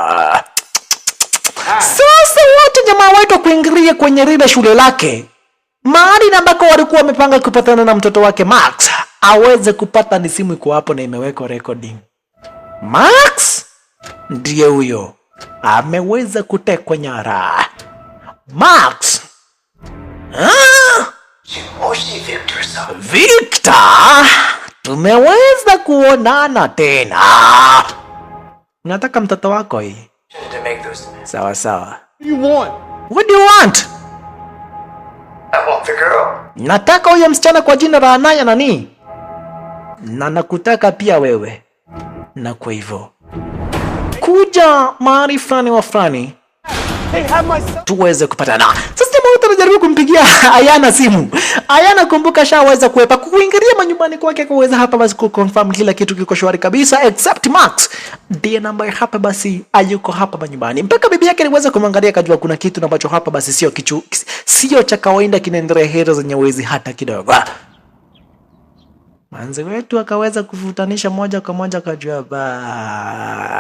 Sasa watu jamaa wetu kuingilia kwenye lile shule lake, mahali na ambako walikuwa wamepanga kupatana na mtoto wake Max aweze kupata, ni simu iko hapo na imewekwa recording. Max ndiye huyo ameweza kutekwa nyara. Max Victor, tumeweza kuonana tena. Nataka mtoto wako hii. Sawa sawa. What do you want? I want the girl. Nataka huyo msichana kwa jina la Anaya nani? Na nakutaka pia wewe. Na kwa hivyo kuja mahali fulani wa fulani tuweze kupatana. Sasa mtu anajaribu kumpigia Ayana simu. Ayana kumbuka shaweza kuepa kuingilia manyumbani kwake kuweza hapa basi kuconfirm kila kitu kiko shwari kabisa except Max. Ndiye namba hapa basi ayuko hapa manyumbani. Mpaka bibi yake aliweza kumwangalia kujua kuna kitu ambacho hapa basi sio cha kawaida kinaendelea hero zenye wezi hata kidogo. Manzi wetu akaweza kuvutanisha moja kwa moja kujua basi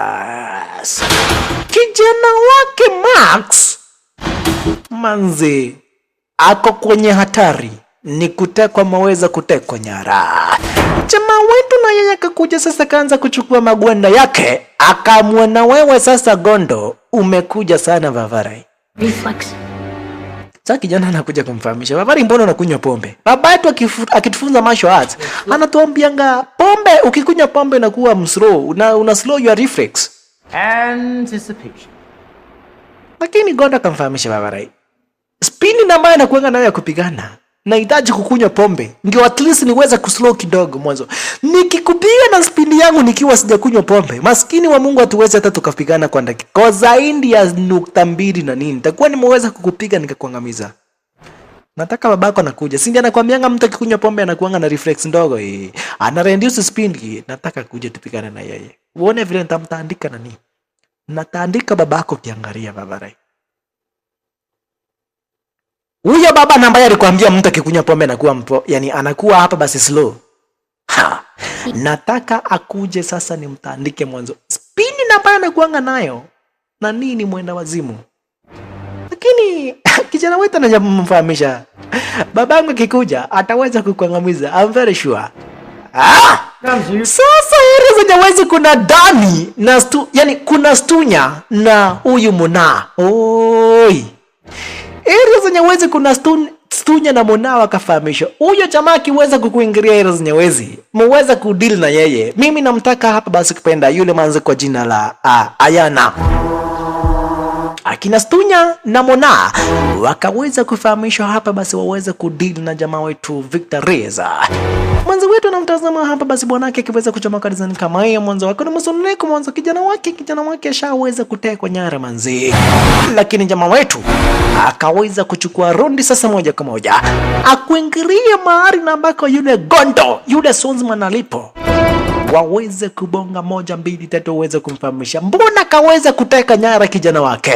kijana wake Max manzi ako kwenye hatari, ni kutekwa, maweza kutekwa nyara. Jamaa wetu na yeye akakuja sasa, kaanza kuchukua magwenda yake, akamwona wewe sasa Gondo umekuja sana Vavarai. Reflex. Sasa kijana anakuja kumfahamisha, Vavari mbona unakunywa pombe? Baba yetu akitufunza martial arts anatuambianga pombe, ukikunywa pombe unakuwa mslow, una slow your reflex. Anticipation. Lakini Gondo akamfahamisha Vavarai, spini ambayo anakuanga nayo ya kupigana, nahitaji kukunywa pombe ndio at least niweze kuslow kidogo mwanzo. Nikikupiga na spini yangu nikiwa sijakunywa pombe, maskini wa Mungu hatuwezi hata tukapigana kwa dakika zaidi ya nukta 2 na nini. Nitakuwa nimeweza kukupiga nikakuangamiza. Nataka babako anakuja. Si ndiye anakuambianga mtu akikunywa pombe anakuanga na reflex ndogo hii. Ana reduce speed. Nataka kuja tupigane na yeye. Uone vile nitamtaandika nani. Nataandika babako kiangalia Vavarai. Huyo baba na ambaye alikwambia mtu akikunywa pombe anakuwa yani anakuwa hapa basi slow. Nataka akuje sasa nimtaandike mwanzo. Spini na ambaye anakuanga nayo na nini mwenda wazimu. Lakini kijana wetu anajamfahamisha babangu akikuja ataweza kukuangamiza. I'm very sure. Sasa hili zenye kuna Dani na yani kuna Stunya na huyu Mona. Oi. Hili zenye kuna Stunya na Mona wakafahamisha. Huyo jamaa akiweza kukuingilia hili zenye muweza kudeal na yeye. Mimi namtaka hapa basi kupenda yule manze kwa jina la Ayana. Akina Stunya na Mona wakaweza kufahamishwa hapa basi waweze kudeal na jamaa wetu Victor Reza. Mwanzo wetu anamtazama hapa basi bwanake akiweza kuchomoka design kama hiyo. Mwanzo wake na msononeko, mwanzo kijana wake ashaweza kutekwa nyara manzi. Lakini jamaa wetu akaweza kuchukua rondi sasa moja kwa moja, akuingilia mahali na ambako yule Gondo, yule Swordsman alipo, waweze kubonga 1 2 3 uweze kumfahamisha mbona kaweza kuteka nyara kijana wake.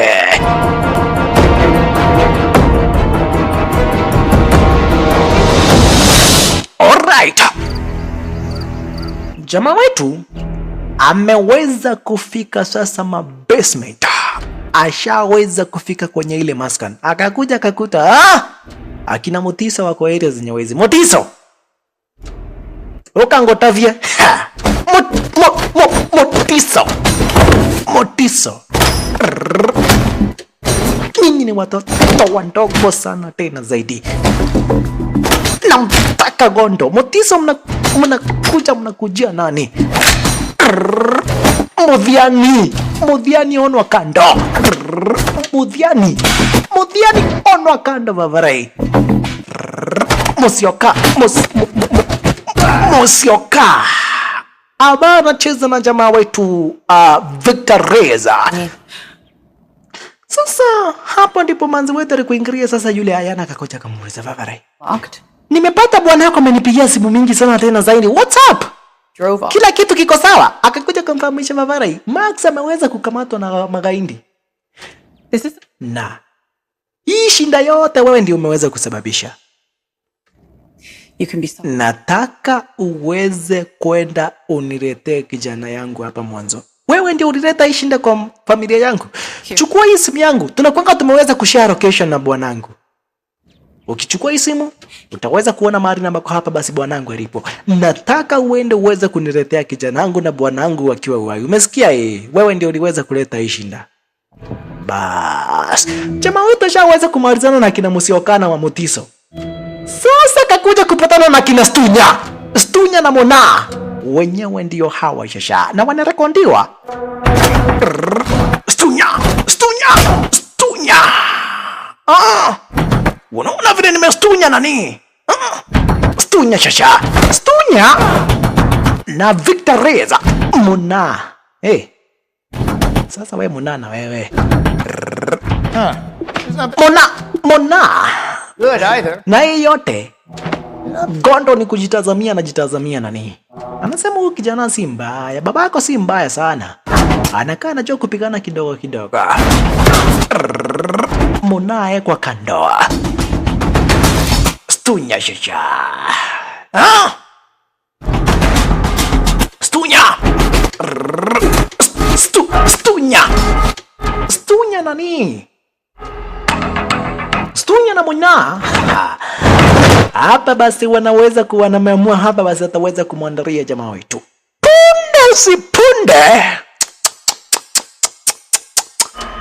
Alright. Jamaa wetu ameweza kufika sasa basement. Ashaweza kufika kwenye ile maskan. Akakuja akakuta akina Mutiso wako area zenye wezi. Mutiso. Ukangotavia. Mutiso. Mutiso. Nyinyi ni watoto wadogo sana tena zaidi. Namtaka Gondo. Mutiso mnakujia nani? Mudhiani onwa kando. Mudhiani onwa kando Vavarai. Musioka. Aba anacheza na jamaa wetu Victor Reza. Sasa hapo ndipo manzi wetu alikuingilia. Sasa yule Ayana akakocha kamuuliza Vavarai, nimepata bwana yako amenipigia simu mingi sana tena zaidi. What's up? Drove off. Kila kitu kiko sawa. Akakuja kumfahamisha Vavarai, Max ameweza kukamatwa na magaindi. Na hii shinda yote wewe ndio umeweza kusababisha. You can be so. Nataka uweze kwenda uniletee kijana yangu hapa mwanzo. Wewe ndio ulileta hii shinda kwa familia yangu. Chukua hii simu yangu. Tunakwanga tumeweza kushare location na bwanangu. Ukichukua hii simu, utaweza kuona mahali ambako hapa basi bwanangu alipo. Nataka uende uweze kuniletea kijana wangu na bwanangu wakiwa uhai. Umesikia wewe ndio uliweza kuleta hii shinda. Bas. Jamaa wetu shaweza kumalizana na kina Musiokana wa Mutiso. Sasa kakuja kupatana na kina Stunya na Mona. Wenyewe ndio hawa shasha. Na wanarekondiwa. Stunya. Unaona vile nimestunya nani? Stunya shasha. Stunya na Victor Reza. Mona. Sasa wewe Mona na wewe. Mona. Good either. Na hii yote Gondo ni kujitazamia na jitazamia nani? Anasema huyu kijana si mbaya, babako si mbaya sana. Anakaa anajua kupigana kidogo kidogo. Munae kwa kandoa. Stunya shasha. Stunya. Stunya nani? Stunya na Mona. Hapa basi wanaweza kuwa nameamua hapa basi ataweza kumwandalia jamaa wetu. Punde si punde.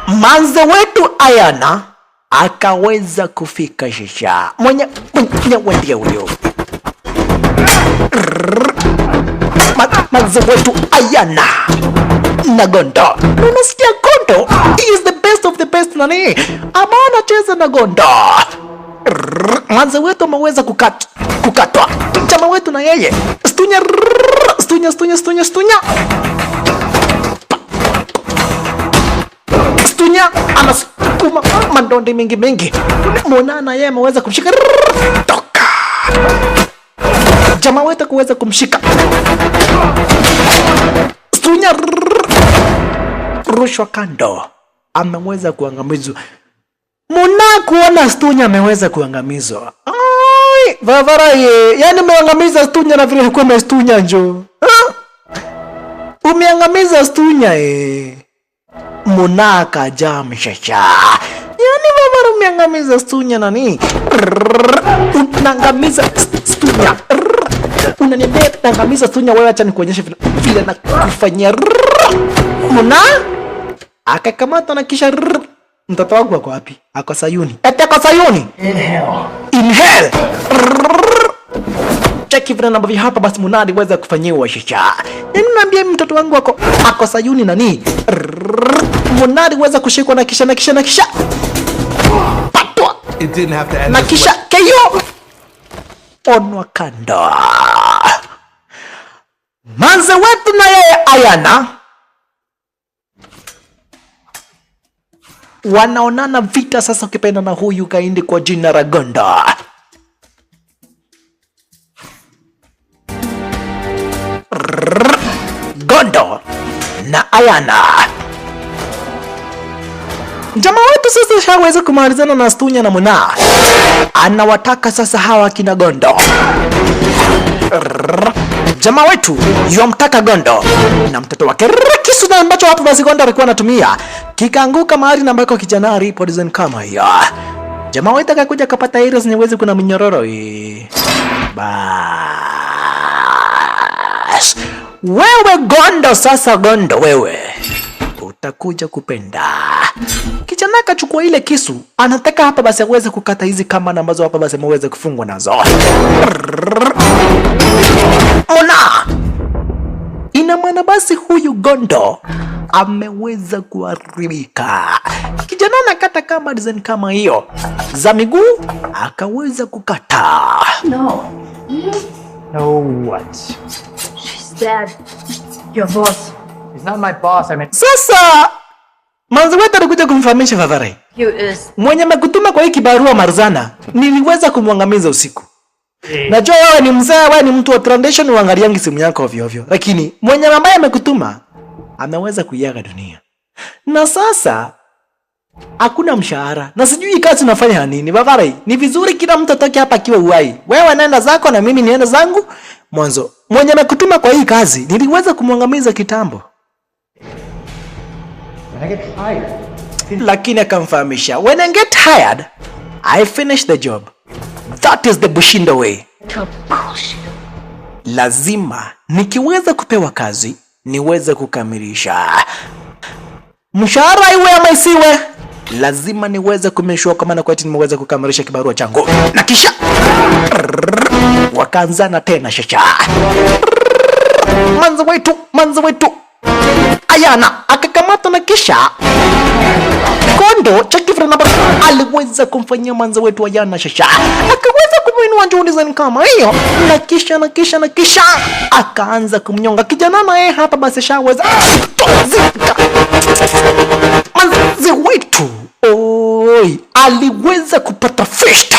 Manze wetu Ayana akaweza kufika shasha. Mwenye ndio huyo. Manze wetu Ayana na Gondo. Unasikia Gondo? He is the best of the best nani? Amana cheza na Gondo. Manze wetu ameweza kukatwa. Jamaa wetu na yeye. Stunya. Stunya anasukuma mandonde mengi. Mona na yeye ameweza kumshika. Toka. Jamaa wetu kuweza kumshika. Stunya rushwa kando. Ameweza kuangamizwa. Mona kuona Stunya ameweza kuangamizwa. Ai, Vavarai, yani umeangamiza Stunya na vile ulikuwa umestunya njo. Umeangamiza Stunya Mona kaja mshasha. Yani Vavarai umeangamiza Stunya nani? Unaangamiza Stunya. Unaniambia unaangamiza Stunya, wewe acha nikuonyeshe vile na kufanyia. Mona akakamata na kisha mtoto wangu wako wapi? Ako Sayuni. Eti ako Sayuni? Inhale. Cheki vile nambavyo hapa basi Mona aliweza kufanyiwa shasha. Yaani naambia mtoto wangu ako Sayuni nani? Mona aliweza kushikwa na kisha. Patwa. It didn't have to end Na this kisha way. keyo. Onwa kando. Manze wetu na yeye Ayana wanaonana vita sasa, ukipenda na huyu kaindi kwa jina la Gondo. Gondo na Ayana. Jamaa wetu sasa shaweza kumalizana na Stunya na Mona. Anawataka sasa hawa kina Gondo Jamaa wetu yomtaka Gondo na mtoto wake kisu na ambacho hapo basi Gondo alikuwa anatumia kikaanguka mahali na ambako kijana alipo design kama hiyo. Jamaa wetu akakuja kapata heroes nyewezi kuna minyororo bas. Wewe Gondo sasa, Gondo wewe utakuja kupenda. Kijana akachukua ile kisu, anataka hapa basi aweze kukata hizi kamba ambazo hapa basi ameweza kufungwa nazo. Ona! Ina maana basi huyu Gondo ameweza kuharibika. Kijana anakata kamba design kama hiyo za miguu akaweza kukata. No. No what? She's dead. Your boss. He's not my boss. I mean. Sasa manzi wetu alikuja kumfahamisha Vavare. Mwenye mekutuma kwa hii kibarua Marzana, niliweza kumwangamiza usiku. Najua wewe ni mzee, wewe ni mtu wa tradition, uangaliangi simu yako ovyo ovyo. Lakini mwenye ambaye amekutuma ameweza kuiaga dunia. Na sasa hakuna mshahara. Na sijui kazi unafanya nini. Vavare, ni vizuri kila mtu atoke hapa akiwa uhai. Wewe nenda zako na mimi nienda zangu. Mwanzo, mwenye amekutuma kwa hii kazi niliweza kumwangamiza kitambo. Lakini akamfahamisha, when I get hired, I finish the job. That is the Bushindo way. Lazima nikiweza kupewa kazi niweze kukamilisha. Mshahara iwe ama isiwe, lazima niweze kumeshua kama na kwa eti nimeweza kukamilisha kibarua changu. Na kisha wakaanzana tena shasha. Manzi wetu Ayana akakamata na kisha Gondo chakifra na aliweza kumfanyia manzi wetu Ayana shasha. Akaweza kumuinua juu design kama hiyo na kisha akaanza kumnyonga kijana na yeye hapa basi shaweza manzi wetu. Oi, aliweza kupata fishta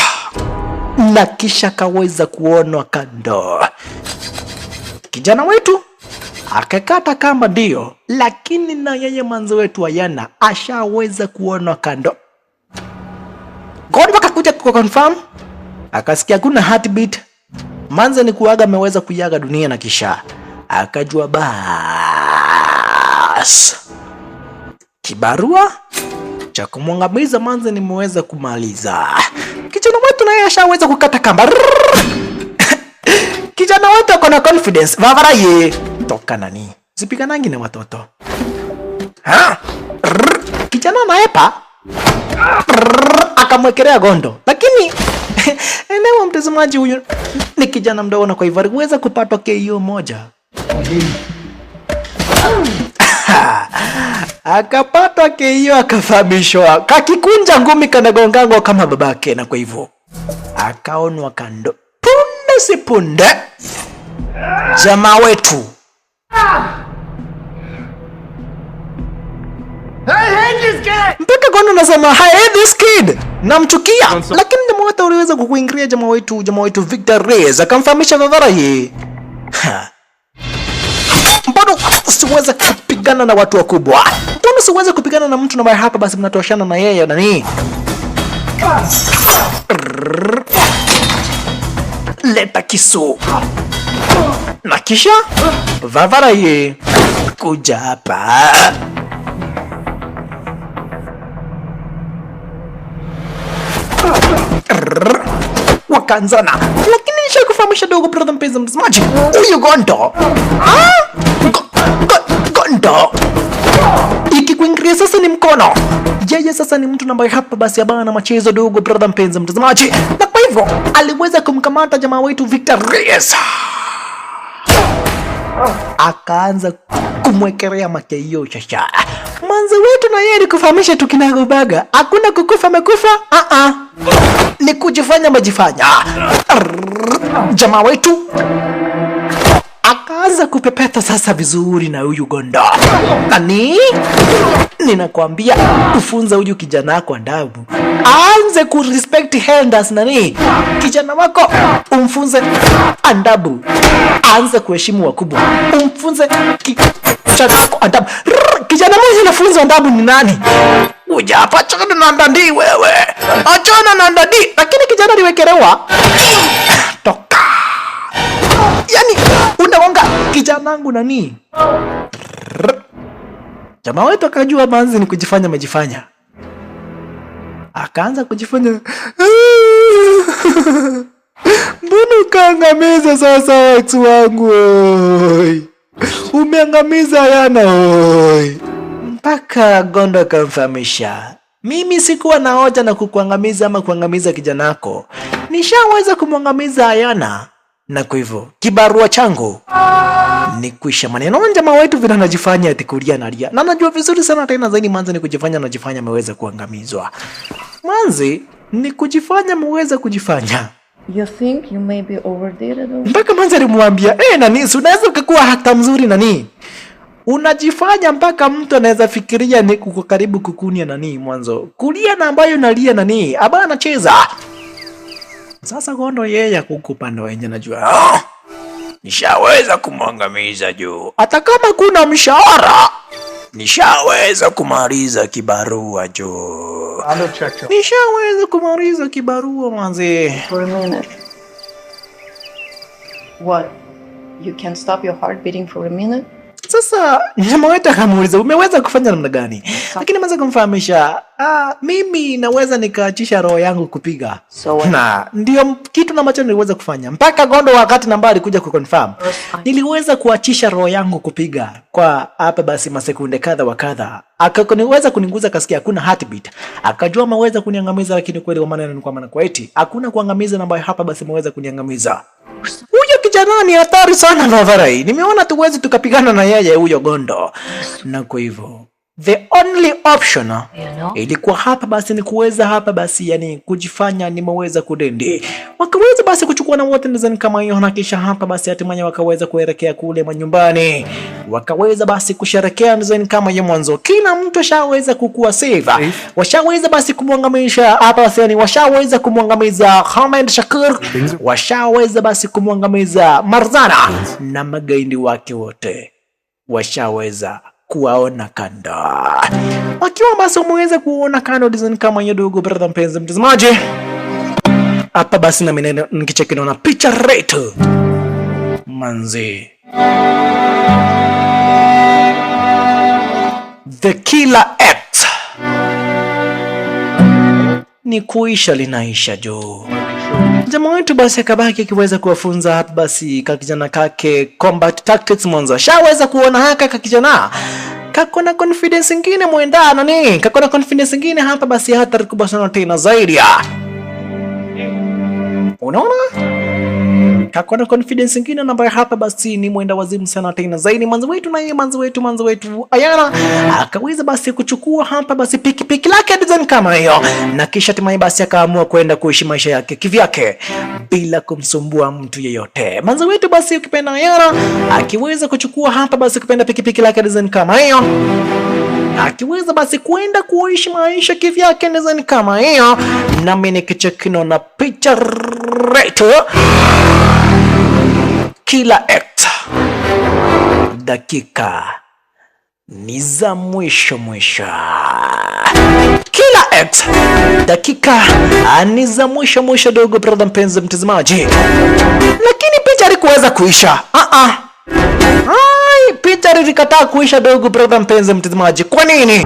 na kisha akaweza kuonwa kando. Kijana wetu akakata kamba ndio, lakini na yeye manzi wetu Ayana ashaweza kuonwa kando. Gondo akakuja kuconfirm, akasikia kuna heartbeat. Manzi ni kuaga ameweza kuiaga dunia na kisha akajua bas kibarua cha kumwangamiza manzi nimeweza kumaliza. Kijana wetu naye ashaweza kukata kamba. Kijana wetu akona confidence. Vavaraye toka nani sipiganangi na watoto kijana naepa akamwekelea Gondo. Lakini eneo mtazamaji, huyu ni kijana mdogo na kwa hivyo aliweza kupatwa KO moja. Akapatwa KO akafahamishwa kakikunja ngumi kanagongango kama babake, na kwa hivyo akaonwa kando. Punde si punde jamaa wetu mpaka Gondo nasema I hate this kid, namchukia. Lakini jamaa wetu aliweza kukuingilia jamaa wetu Victor Reyes akamfahamisha Vavaraye, mbona siweza kupigana na watu wakubwa? Mbona siweza kupigana na mtu na hapa basi mnatoshana na yeye nani? Leta kisu. Na kisha Vavaraye kuja hapa. Wakanzana. Lakini nisha kufahamisha dogo brother mpenzi mtazamaji, huyu Gondo Gondo ikikuingilia sasa ni mkono. Yeye sasa ni mtu ambaye hapa basi abana machezo dogo brother mpenzi mtazamaji, na kwa hivyo aliweza kumkamata jamaa wetu Victor Reyes. Akaanza kumwekelea makeio shasha. Manzi wetu na yeye alikufahamisha tukinagobaga, hakuna kukufa amekufa. Ni kujifanya majifanya. Jamaa wetu akaanza kupepeta sasa vizuri na huyu Gondo. Nani? Ninakwambia ufunza huyu kijana wako adabu. Aanze kurespect elders nani? Kijana wako umfunze adabu. Aanze kuheshimu wakubwa. Umfunze kijana wako adabu. Kijana mmoja anafunza adabu ni nani? Uja hapa achana na ndandi wewe. Achana na ndandi. Lakini kijana aliwekelewa. Toka. Yani unagonga kijanangu nani? Jamaa wetu akajua manzi ni kujifanya amejifanya. Akaanza kujifanya. Mbona ukaangamiza sasa ex wangu oi? Umeangamiza Ayana oi. Mpaka Gondo akamfahamisha, mimi sikuwa na hoja na kukuangamiza ama kuangamiza kijanako. Nishaweza kumwangamiza Ayana. Na kwa hivyo kibarua changu ni kuisha. Maneno jamaa wetu vile anajifanya ati kulia na lia. Na najua vizuri sana tena zaidi manzi ni kujifanya anajifanya ameweza kuangamizwa. Manzi ni kujifanya ameweza kujifanya. You think you may be overdid it? Mpaka manzi alimwambia, nani, unaweza ukakuwa hata mzuri nani? Unajifanya mpaka mtu anaweza fikiria ni kuko karibu kukunia nani mwanzo. Kulia na ambayo nalia nani? Aba anacheza. Sasa Gondo yeye kukupanda wenye najua. Nishaweza kumwangamiza juu. Hata kama kuna mshahara, nishaweza kumaliza kibarua juu. Nishaweza kumaliza kibarua manzi. For a minute. What? You can stop your heart beating for a minute? Sasa jamaa wetu akamuuliza umeweza kufanya namna gani? Lakini mwanzo kumfahamisha, mimi naweza nikaachisha roho yangu kupiga. Na ndio kitu ambacho niliweza kufanya. Mpaka Gondo wakati namba alikuja kuconfirm. Niliweza kuachisha roho yangu kupiga kwa hapa basi masekunde kadha wa kadha. Akaniweza kuninguza kasikia hakuna heartbeat. Akajua maweza kuniangamiza lakini kweli kwa maana ni kwa maana kwa eti hakuna kuangamiza namba hapa basi maweza kuniangamiza. Huyo kijana ni hatari sana Vavarai. Nimeona tuwezi tukapigana na yeye huyo Gondo. Na kwa hivyo the only option ilikuwa hapa basi ni kuweza hapa basi yani kujifanya nimeweza kudendi. Wakaweza basi kuchukua na wote ndani kama hiyo na kisha hapa basi hatimaye wakaweza kuelekea kule manyumbani. Wakaweza basi kusherekea ndani kama hiyo mwanzo. Kila mtu ashaweza kukua save. Washaweza basi kumwangamisha hapa basi yani washaweza kumwangamiza Hamid Shakur. Washaweza basi kumwangamiza Marzana na magaidi wake wote. Washaweza kuwaona kando. Wakiwa basi umeweza kuona kando design kama hiyo dogo brother mpenzi mtazamaji. Hapa basi na mimi nikicheki naona picha rate. Manzi. The Killer Act. Ni kuisha linaisha jo. Jamaa wetu basi akabaki akiweza kuwafunza hapa basi kakijana kake combat tactics mwanzo. Shaweza kuona haka kakijana. Kakona confidence nyingine muendana ni. Kakona confidence nyingine hapa basi hata kubwa sana tena zaidi ya. Unaona? Kakona confidence nyingine ambayo hapa basi ni mwenda wazimu sana tena zaidi manzo wetu na yeye manzo wetu Ayana akaweza basi kuchukua hapa basi pikipiki lake design kama hiyo na kisha hatimaye basi akaamua kwenda kuishi maisha yake kivyake bila kumsumbua mtu yeyote. Manzo wetu basi ukipenda Ayana akiweza kuchukua hapa basi kupenda pikipiki lake design kama hiyo akiweza basi kwenda kuishi maisha kivyake design kama hiyo na mimi nikichekino na picha right Killer Act. Dakika ni za mwisho. Killer Act. Dakika ni za mwisho dogo brother mpenzi mtazamaji. Lakini picha ilikuweza kuisha. Picha ilikataa kuisha dogo brother mpenzi mtazamaji. Kwa nini?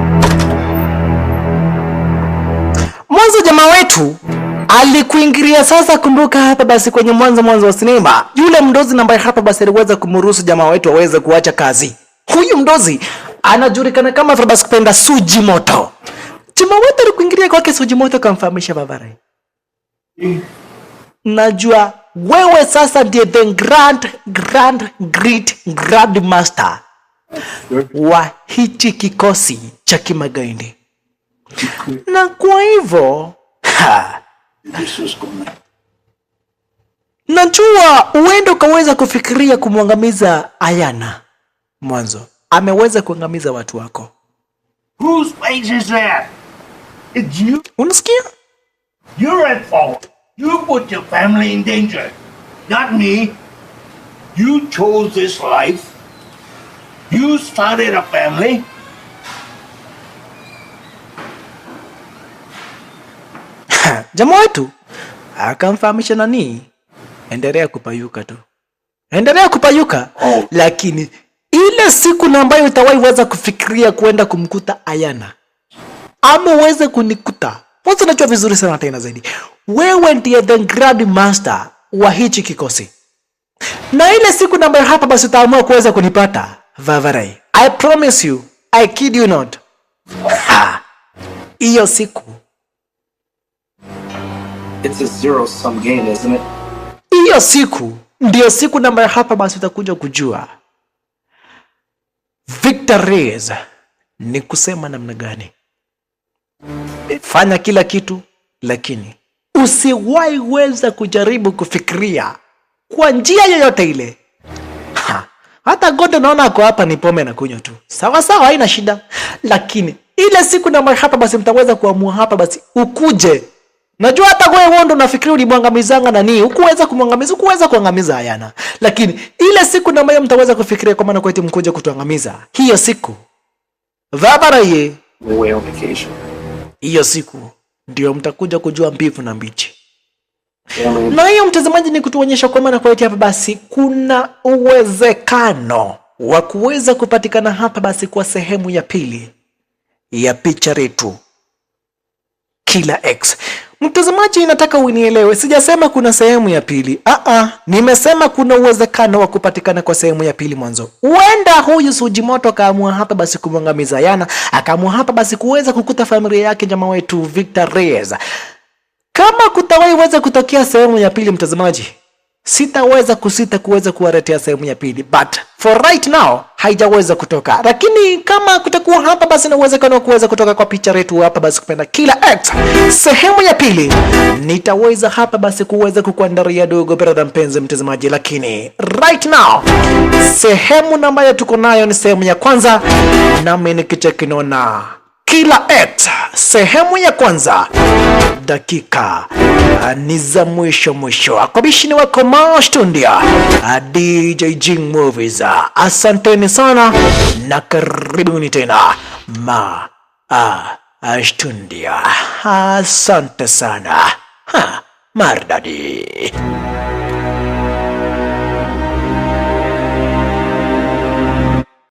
Mwanzo jamaa wetu alikuingilia sasa. Kumbuka hapa basi kwenye mwanzo wa sinema yule mdozi ambaye hapa basi aliweza kumruhusu jamaa wetu aweze kuacha kazi. Huyu mdozi anajulikana kama basi kupenda Sujimoto. Jamaa wetu alikuingilia kwake Sujimoto kamfahamisha Vavarai. Najua wewe sasa ndiye the grand master wa hichi kikosi cha kimagaidi. Na kwa hivyo najua uendo kaweza kufikiria kumwangamiza Ayana. Mwanzo ameweza kuangamiza watu wako. Whose face is that? It's you. Unasikia? You're at fault. You put your family in danger. Not me. You chose this life. You started a family. Jamaa wetu akamfahamisha nani? Endelea kupayuka tu. endelea kupayuka. Lakini ile siku na ambayo utawahi weza kufikiria kwenda kumkuta Ayana ama uweze kunikuta, wacha unajua vizuri sana tena zaidi, wewe ndiye the Grand Master wa hichi kikosi. Na ile siku na ambayo hapa basi utaamua kuweza kunipata, Vavarai, I promise you, I kid you not, hiyo siku, It's a zero-sum game, isn't it? hiyo siku ndio siku na ambayo hapa basi utakuja kujua Victor Reyes ni kusema namna gani. Fanya kila kitu, lakini usiwahi weza kujaribu kufikiria kwa njia yoyote ile. Hata Godo naona ako hapa ni pombe na kunywa tu. Sawa sawa, haina shida. Lakini ile siku na ambayo hapa basi mtaweza kuamua hapa basi ukuje. Najua hata wewe ndo unafikiri ulimwangamizanga nani, ukuweza kumwangamiza, ukuweza kuangamiza Ayana. Lakini ile siku na ambayo mtaweza kufikiria kwa maana kwa eti mkuje kutuangamiza, hiyo siku Vavarai, We're on vacation. hiyo siku ndio mtakuja kujua mbivu na mbichi. Na hiyo mtazamaji ni kutuonyesha kwa maana kwa eti hapa basi kuna uwezekano wa kuweza kupatikana hapa basi kwa sehemu ya pili ya picha letu Killer X. Mtazamaji, nataka unielewe, sijasema kuna sehemu ya pili. Nimesema kuna uwezekano wa kupatikana kwa sehemu ya pili mwanzo. Huenda huyu Sujimoto akaamua hapa basi kumwangamiza Ayana, akaamua hapa basi kuweza kukuta familia yake jamaa wetu Victor Reyes. Kama kutawahi weza kutokea sehemu ya pili mtazamaji, sitaweza kusita kuweza kuwaletea sehemu ya pili, but for right now haijaweza kutoka. Lakini kama kutakuwa hapa basi na uwezekano wa kuweza kutoka kwa picha letu hapa basi kupenda Killer X sehemu ya pili, nitaweza hapa basi kuweza kukuandalia dogo brother mpenzi mtazamaji. Lakini right now sehemu ambayo tuko nayo ni sehemu ya kwanza, nami nikicheki naona Killer X sehemu ya kwanza, dakika ni za mwisho. Akabishini wako Mastundia, DJ Jing Movies. Asanteni sana na karibuni tena Mastundia. Asante sana. Mardadi.